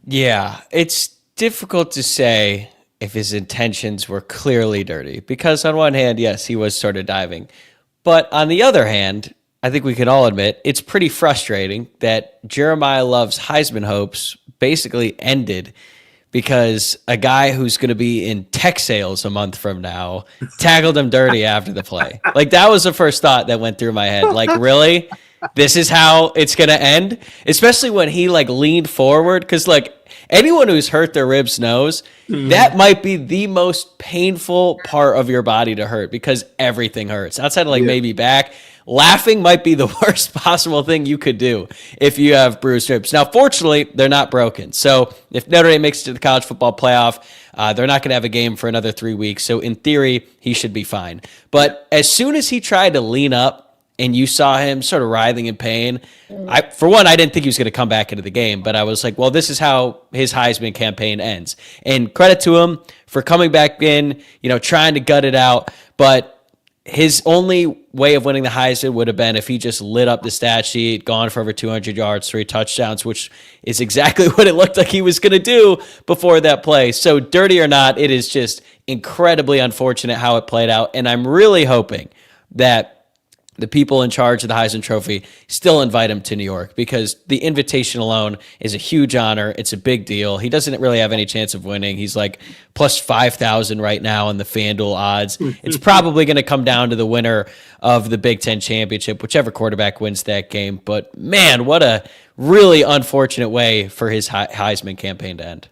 Yeah, it's difficult to say if his intentions were clearly dirty because on one hand, yes, he was sort of diving. But on the other hand, I think we can all admit it's pretty frustrating that Jeremiyah Love's Heisman hopes basically ended because a guy who's going to be in tech sales a month from now tackled him dirty after the play. Like, that was the first thought that went through my head. Like, really? This is how it's going to end? Especially when he, leaned forward. Because, anyone who's hurt their ribs knows that might be the most painful part of your body to hurt because everything hurts. Outside of, maybe back. Laughing might be the worst possible thing you could do if you have bruised ribs. Now, fortunately, they're not broken. So if Notre Dame makes it to the college football playoff, they're not going to have a game for another 3 weeks. So in theory, he should be fine. But as soon as he tried to lean up and you saw him sort of writhing in pain, I didn't think he was going to come back into the game. But I was like, well, this is how his Heisman campaign ends. And credit to him for coming back in, trying to gut it out. But his only way of winning the Heisman would have been if he just lit up the stat sheet, gone for over 200 yards, 3 touchdowns, which is exactly what it looked like he was going to do before that play. So dirty or not, it is just incredibly unfortunate how it played out. And I'm really hoping that the people in charge of the Heisman Trophy still invite him to New York because the invitation alone is a huge honor. It's a big deal. He doesn't really have any chance of winning. He's plus 5,000 right now on the FanDuel odds. It's probably going to come down to the winner of the Big Ten championship, whichever quarterback wins that game. But man, what a really unfortunate way for his Heisman campaign to end.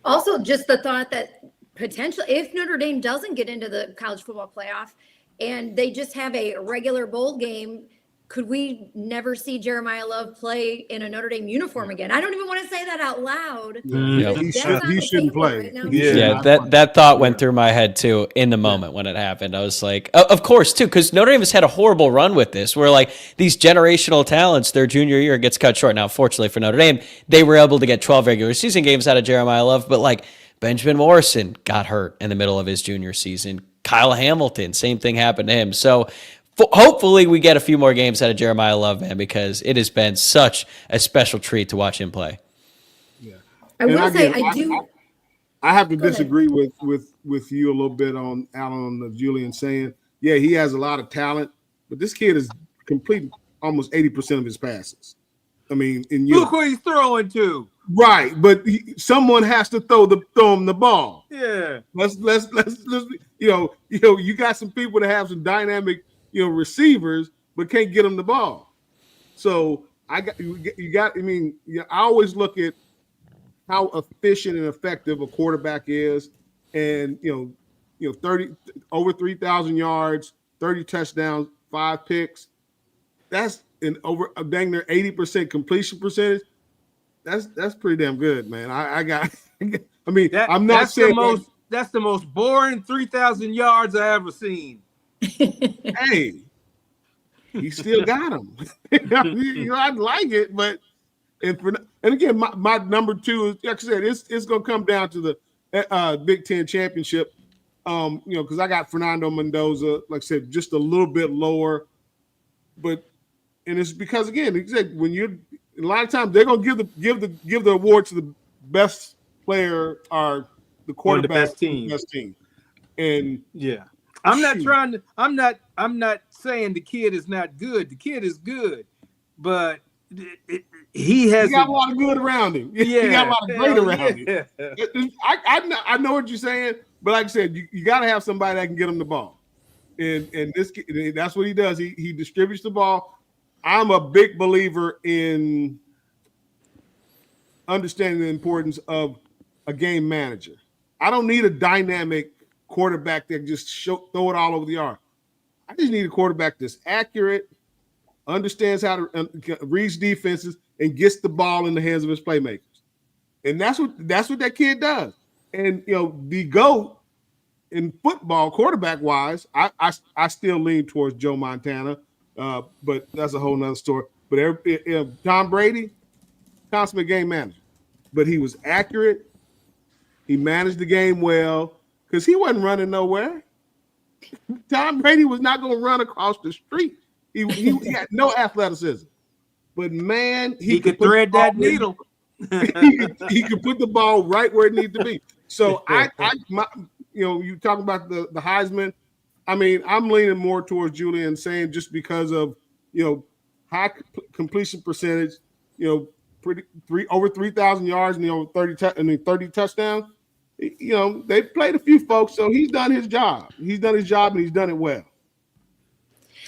Also, just the thought that potentially, if Notre Dame doesn't get into the college football playoff, and they just have a regular bowl game, could we never see Jeremiyah Love play in a Notre Dame uniform again? I don't even want to say that out loud. He shouldn't play. That thought went through my head too in the moment when it happened. I was like, of course, too, because Notre Dame has had a horrible run with this where these generational talents, their junior year gets cut short. Now, fortunately for Notre Dame, they were able to get 12 regular season games out of Jeremiyah Love, but Benjamin Morrison got hurt in the middle of his junior season. Kyle Hamilton, same thing happened to him. So hopefully we get a few more games out of Jeremiyah Love, man, because it has been such a special treat to watch him play. Yeah. I will say, I do. I have to Go ahead. disagree with you a little bit on Julian saying, yeah, he has a lot of talent, but this kid is completing almost 80% of his passes. I mean, Look who he's throwing to. Right, but someone has to throw him the ball. Yeah. Let's you got some people that have some dynamic receivers, but can't get them the ball. So I always look at how efficient and effective a quarterback is, and 30 over 3,000 yards, 30 touchdowns, 5 picks. That's over dang near 80% completion percentage. That's pretty damn good, man. That's the most boring 3,000 yards I ever seen. Hey, he still got him. I'd like it, but and again, my number 2 is, like I said, it's gonna come down to the Big Ten championship. Because I got Fernando Mendoza, like I said, just a little bit lower, and it's because again, when you're a lot of times they're gonna give the award to the best player or the quarterback, the best team. And yeah, I'm not saying the kid is not good. The kid is good, but he got a lot of good around him. Yeah, he got a lot of great around him. I know what you're saying, but like I said, you got to have somebody that can get him the ball, and that's what he does. He distributes the ball. I'm a big believer in understanding the importance of a game manager. I don't need a dynamic quarterback that just throw it all over the yard. I just need a quarterback that's accurate, understands how to reads defenses, and gets the ball in the hands of his playmakers. And that's what that kid does. And the GOAT in football, quarterback wise, I still lean towards Joe Montana. But that's a whole nother story. But Tom Brady, consummate game manager. But he was accurate. He managed the game well because he wasn't running nowhere. Tom Brady was not going to run across the street. He had no athleticism. But, man, he could thread that needle. he could put the ball right where it needs to be. So, you talk about the Heisman. I mean, I'm leaning more towards Julian saying just because of, high completion percentage, over 3,000 yards and over 30 touchdowns. They played a few folks, so he's done his job. He's done his job and he's done it well.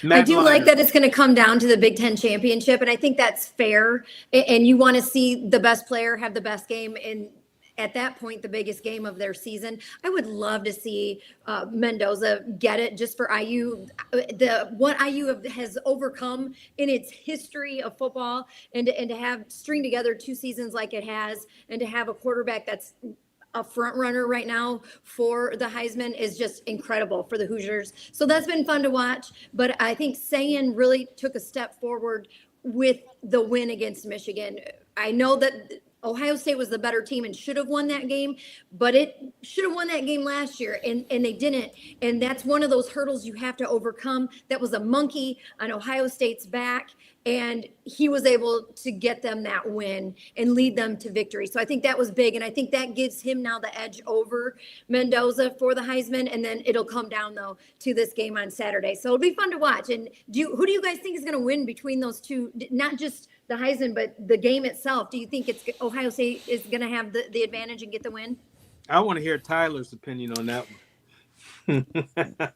I do like that it's going to come down to the Big Ten championship, and I think that's fair. And you want to see the best player have the best game, and at that point, the biggest game of their season. I would love to see Mendoza get it just for IU. What IU has overcome in its history of football, and to have string together 2 seasons like it has, and to have a quarterback that's a front runner right now for the Heisman is just incredible for the Hoosiers. So that's been fun to watch. But I think Sayin really took a step forward with the win against Michigan. I know that Ohio State was the better team and should have won that game, but it should have won that game last year, and they didn't. And that's one of those hurdles you have to overcome. That was a monkey on Ohio State's back, and he was able to get them that win and lead them to victory. So I think that was big, and I think that gives him now the edge over Mendoza for the Heisman, and then it'll come down, though, to this game on Saturday. So it'll be fun to watch. And who do you guys think is going to win between those two, not just the Heisman, but the game itself? Do you think it's Ohio State is going to have the advantage and get the win? I want to hear Tyler's opinion on that one.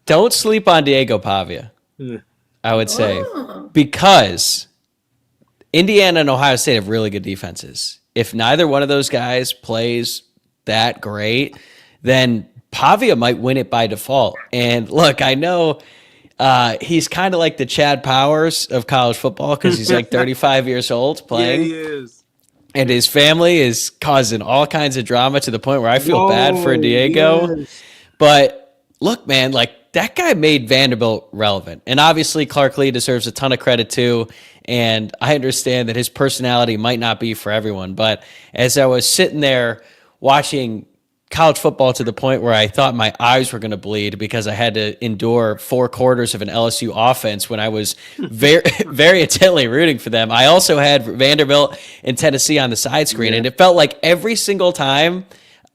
Don't sleep on Diego Pavia, I would say, because Indiana and Ohio State have really good defenses. If neither one of those guys plays that great, then Pavia might win it by default. And look, I know he's kind of like the Chad Powers of college football because he's like 35 years old playing. Yeah, he is. And his family is causing all kinds of drama to the point where I feel bad for Diego. Yes. But look, man, like that guy made Vanderbilt relevant. And obviously Clark Lee deserves a ton of credit too. And I understand that his personality might not be for everyone. But as I was sitting there watching college football to the point where I thought my eyes were going to bleed because I had to endure 4 quarters of an LSU offense when I was very, very intently rooting for them. I also had Vanderbilt and Tennessee on the side screen, and it felt like every single time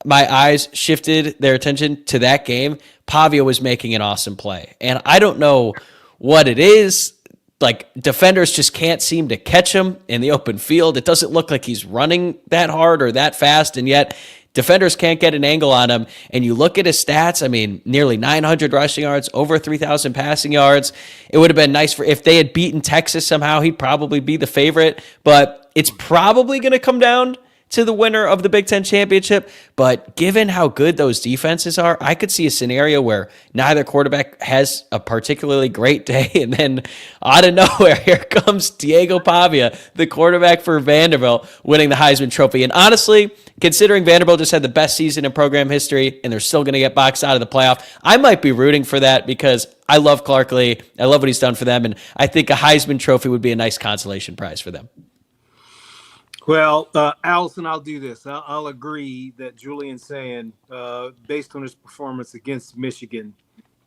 my eyes shifted their attention to that game, Pavia was making an awesome play. And I don't know what it is. Like, defenders just can't seem to catch him in the open field. It doesn't look like he's running that hard or that fast, and yet defenders can't get an angle on him. And you look at his stats, I mean, nearly 900 rushing yards, over 3,000 passing yards. It would have been nice for if they had beaten Texas somehow, he'd probably be the favorite. But it's probably going to come down to the winner of the Big Ten championship. But given how good those defenses are, I could see a scenario where neither quarterback has a particularly great day. And then out of nowhere, here comes Diego Pavia, the quarterback for Vanderbilt, winning the Heisman Trophy. And honestly, considering Vanderbilt just had the best season in program history and they're still going to get boxed out of the playoff, I might be rooting for that because I love Clark Lee. I love what he's done for them. And I think a Heisman Trophy would be a nice consolation prize for them. Well, Allison, I'll do this. I'll agree that Julian's saying, based on his performance against Michigan,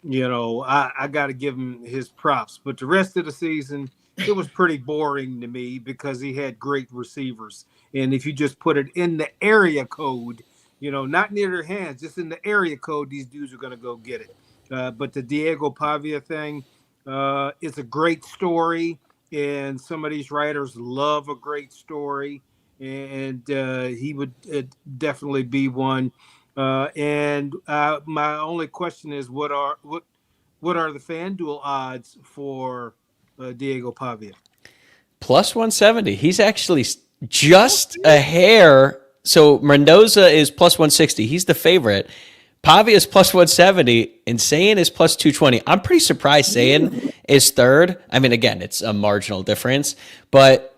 I got to give him his props. But the rest of the season, it was pretty boring to me because he had great receivers. And if you just put it in the area code, not near their hands, just in the area code, these dudes are going to go get it. But the Diego Pavia thing is a great story. And some of these writers love a great story, and he would definitely be one. And my only question is, what are the FanDuel odds for Diego Pavia? Plus 170. He's actually just a hair. So Mendoza is plus 160. He's the favorite. Pavia is plus 170, and Sayin is plus 220. I'm pretty surprised Sayin is third. I mean, again, it's a marginal difference, but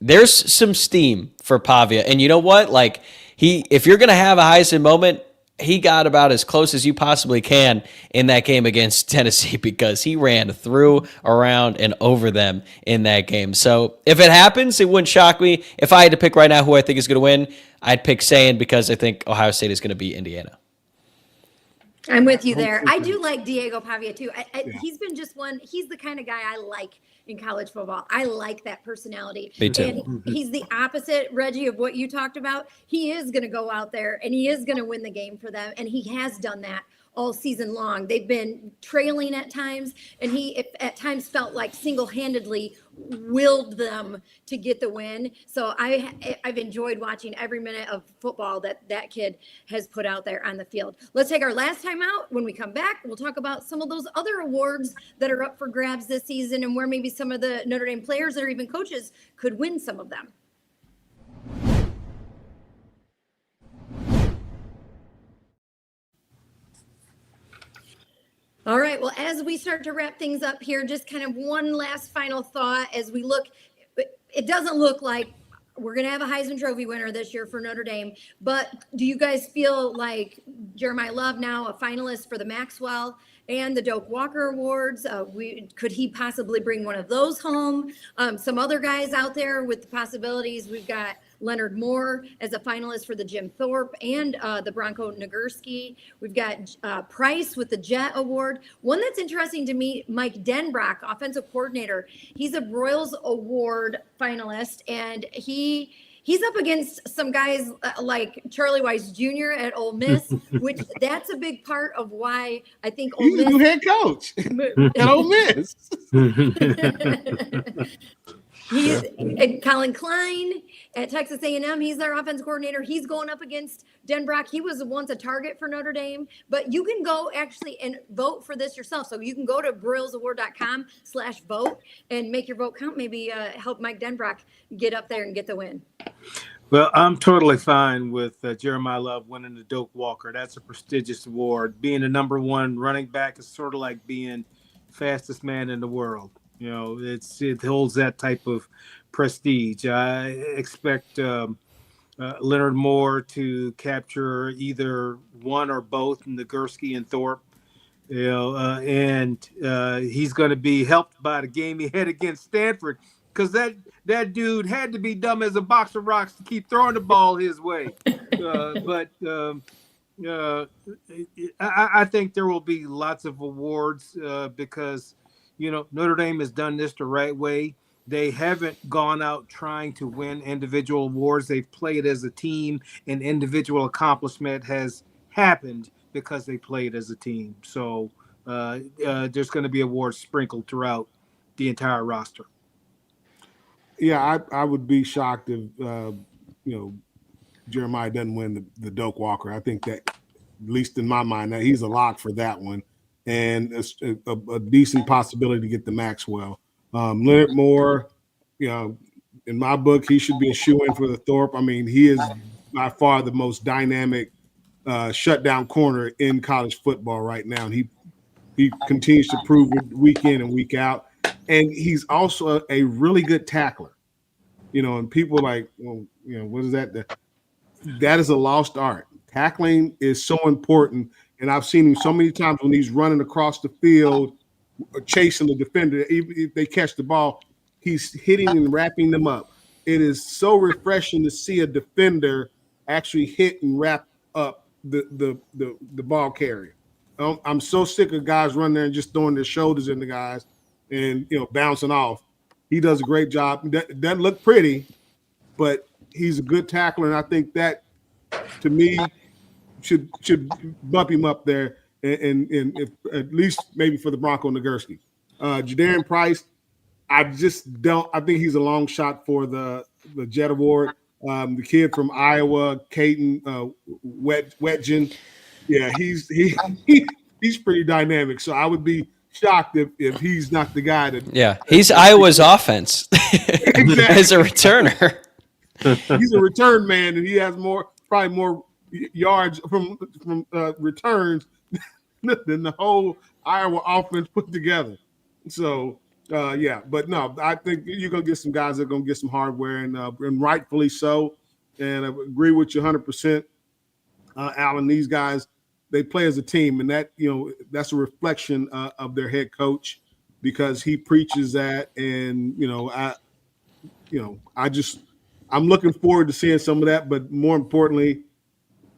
there's some steam for Pavia. And you know what? Like, if you're going to have a Heisman moment, he got about as close as you possibly can in that game against Tennessee because he ran through, around, and over them in that game. So if it happens, it wouldn't shock me. If I had to pick right now who I think is going to win, I'd pick Sayin because I think Ohio State is going to beat Indiana. I'm with you there. I do like Diego Pavia too. He's been just he's the kind of guy I like in college football. I like that personality. Me too. And he's the opposite, Reggie, of what you talked about. He is going to go out there and he is going to win the game for them. And he has done that all season long. They've been trailing at times, and he at times felt like single-handedly willed them to get the win. So I've enjoyed watching every minute of football that kid has put out there on the field. Let's take our last time out. When we come back, we'll talk about some of those other awards that are up for grabs this season and where maybe some of the Notre Dame players or even coaches could win some of them. All right. Well, as we start to wrap things up here, just kind of one last final thought as we look. It doesn't look like we're going to have a Heisman Trophy winner this year for Notre Dame, but do you guys feel like Jeremiyah Love now a finalist for the Maxwell and the Doak Walker Awards? Could he possibly bring one of those home? Some other guys out there with the possibilities. We've got Leonard Moore as a finalist for the Jim Thorpe and the Bronco Nagurski. We've got Price with the Jet Award. One that's interesting to me, Mike Denbrock, offensive coordinator. He's a Broyles Award finalist, and he's up against some guys like Charlie Weiss Jr. at Ole Miss, which that's a big part of why I think Ole Miss. He's a new head coach at Ole Miss. And Colin Klein at Texas A&M, he's their offense coordinator. He's going up against Denbrock. He was once a target for Notre Dame, but you can go actually and vote for this yourself. So you can go to broylesaward.com/vote and make your vote count. Maybe help Mike Denbrock get up there and get the win. Well, I'm totally fine with Jeremiyah Love winning the Doak Walker. That's a prestigious award. Being the number one running back is sort of like being fastest man in the world. It holds that type of prestige. I expect Leonard Moore to capture either one or both Nagurski and Thorpe. And he's going to be helped by the game he had against Stanford, because that dude had to be dumb as a box of rocks to keep throwing the ball his way. I think there will be lots of awards because Notre Dame has done this the right way. They haven't gone out trying to win individual awards. They've played as a team, and individual accomplishment has happened because they played as a team. So there's going to be awards sprinkled throughout the entire roster. Yeah, I would be shocked if Jeremiah doesn't win the Doak Walker. I think that, at least in my mind, that he's a lock for that one, and a decent possibility to get the Maxwell. Leonard Moore, in my book, he should be a shoe-in for the Thorpe. I mean, he is by far the most dynamic shutdown corner in college football right now, and he continues to prove it week in and week out. And he's also a really good tackler, and people like, well, what is that? That is a lost art. Tackling is so important. And I've seen him so many times when he's running across the field, chasing the defender, even if they catch the ball, he's hitting and wrapping them up. It is so refreshing to see a defender actually hit and wrap up the ball carrier. I'm so sick of guys running there and just throwing their shoulders in the guys and bouncing off. He does a great job. That doesn't look pretty, but he's a good tackler, and I think that, to me, should bump him up there, and if, at least maybe for the Bronco Nagurski. Jadarian Price, I think he's a long shot for the Jet Award. The kid from Iowa, Caden Wetjen, yeah, he's pretty dynamic. So I would be shocked if he's not the guy that. He's Iowa's offense as a returner. He's a return man, and he has probably more yards from returns than the whole Iowa offense put together. So but no, I think you're gonna get some guys that are gonna get some hardware, and rightfully so. And I agree with you 100%, Alan. These guys, they play as a team, and that that's a reflection of their head coach, because he preaches that. And I'm looking forward to seeing some of that, but more importantly,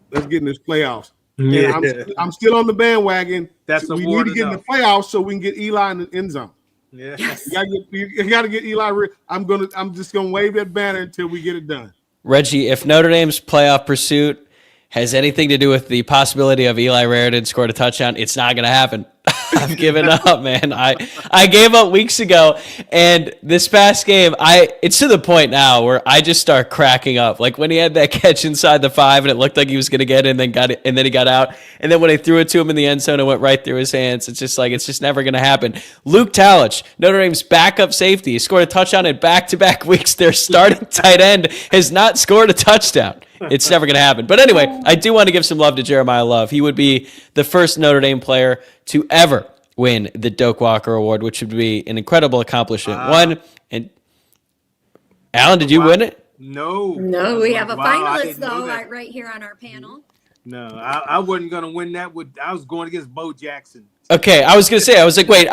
let's get in this playoffs. Yeah. And I'm still on the bandwagon. We need to get in the playoffs so we can get Eli in the end zone. Yeah. Yes. You got to get Eli. I'm just gonna wave that banner until we get it done. Reggie, if Notre Dame's playoff pursuit has anything to do with the possibility of Eli Raridan scored a touchdown, it's not going to happen. I've given up, man. I gave up weeks ago, and this past game, it's to the point now where I just start cracking up. Like when he had that catch inside the 5, and it looked like he was going to get it, and then he got out, and then when they threw it to him in the end zone, it went right through his hands. It's just never going to happen. Luke Talich, Notre Dame's backup safety, he scored a touchdown in back-to-back weeks. Their starting tight end has not scored a touchdown. It's never going to happen. But anyway, I do want to give some love to Jeremiyah Love. He would be the first Notre Dame player to ever win the Doak Walker Award, which would be an incredible accomplishment. And Alan, did you win it? No, we have a finalist though right here on our panel. No, I wasn't going to win that. I was going against Bo Jackson. Okay, I was going to say, wait,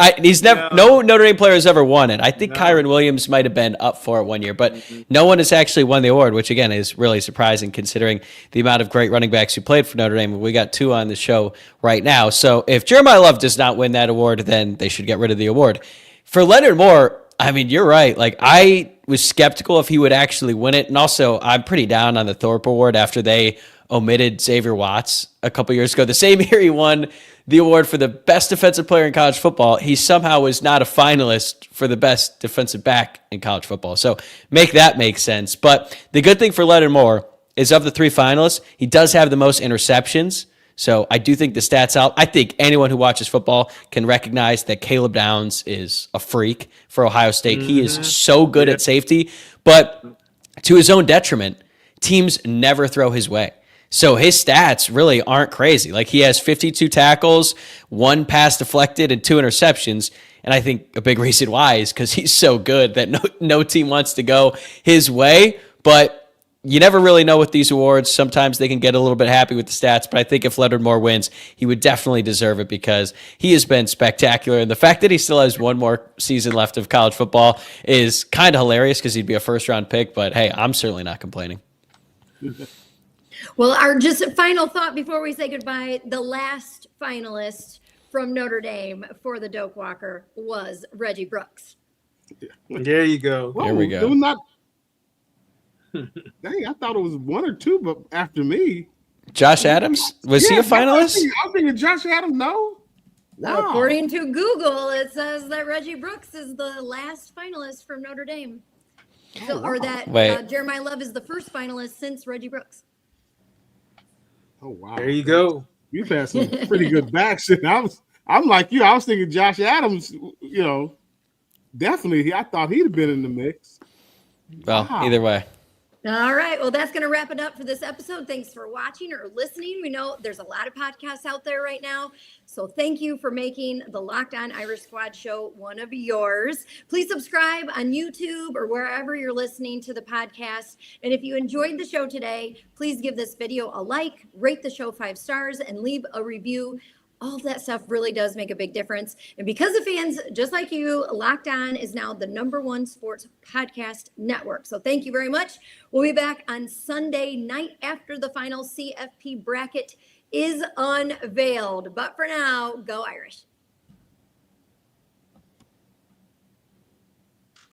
no Notre Dame player has ever won it. I think Kyron Williams might have been up for it one year, but no one has actually won the award, which again is really surprising considering the amount of great running backs who played for Notre Dame. We got 2 on the show right now. So if Jeremiyah Love does not win that award, then they should get rid of the award. For Leonard Moore, I mean, you're right. Like, I was skeptical if he would actually win it. And also, I'm pretty down on the Thorpe Award after they omitted Xavier Watts a couple years ago. The same year he won the award for the best defensive player in college football, he somehow was not a finalist for the best defensive back in college football. So make that make sense. But the good thing for Leonard Moore is, of the 3 finalists, he does have the most interceptions. So I do think the stats out. I think anyone who watches football can recognize that Caleb Downs is a freak for Ohio State. He is so good at safety, but to his own detriment, teams never throw his way. So his stats really aren't crazy. Like, he has 52 tackles, 1 pass deflected, and 2 interceptions. And I think a big reason why is because he's so good that no team wants to go his way. But you never really know with these awards. Sometimes they can get a little bit happy with the stats. But I think if Leonard Moore wins, he would definitely deserve it because he has been spectacular. And the fact that he still has 1 more season left of college football is kind of hilarious because he'd be a first-round pick. But, hey, I'm certainly not complaining. Well, our just final thought before we say goodbye, the last finalist from Notre Dame for the Doak Walker was Reggie Brooks. There you go. Whoa, Here we go. it was not. Dang, I thought it was one or two, but after me. Josh Adams? Was he a that's what finalist? I'm thinking Josh Adams, no. Wow. According to Google, it says that Reggie Brooks is the last finalist from Notre Dame. So, or that Wait. Jeremiyah Love is the first finalist since Reggie Brooks. Oh, wow. There you go. We've had some pretty good backs. I'm like you. I was thinking Josh Adams, definitely. I thought he'd have been in the mix. Well, Wow. either way. All right. Well, that's going to wrap it up for this episode. Thanks for watching or listening. We know there's a lot of podcasts out there right now. So thank you for making the Locked On Irish Squad show one of yours. Please subscribe on YouTube or wherever you're listening to the podcast. And if you enjoyed the show today, please give this video a like, rate the show 5 stars, and leave a review. All that stuff really does make a big difference. And because of fans just like you, Locked On is now the #1 sports podcast network. So thank you very much. We'll be back on Sunday night after the final CFP bracket is unveiled. But for now, go Irish.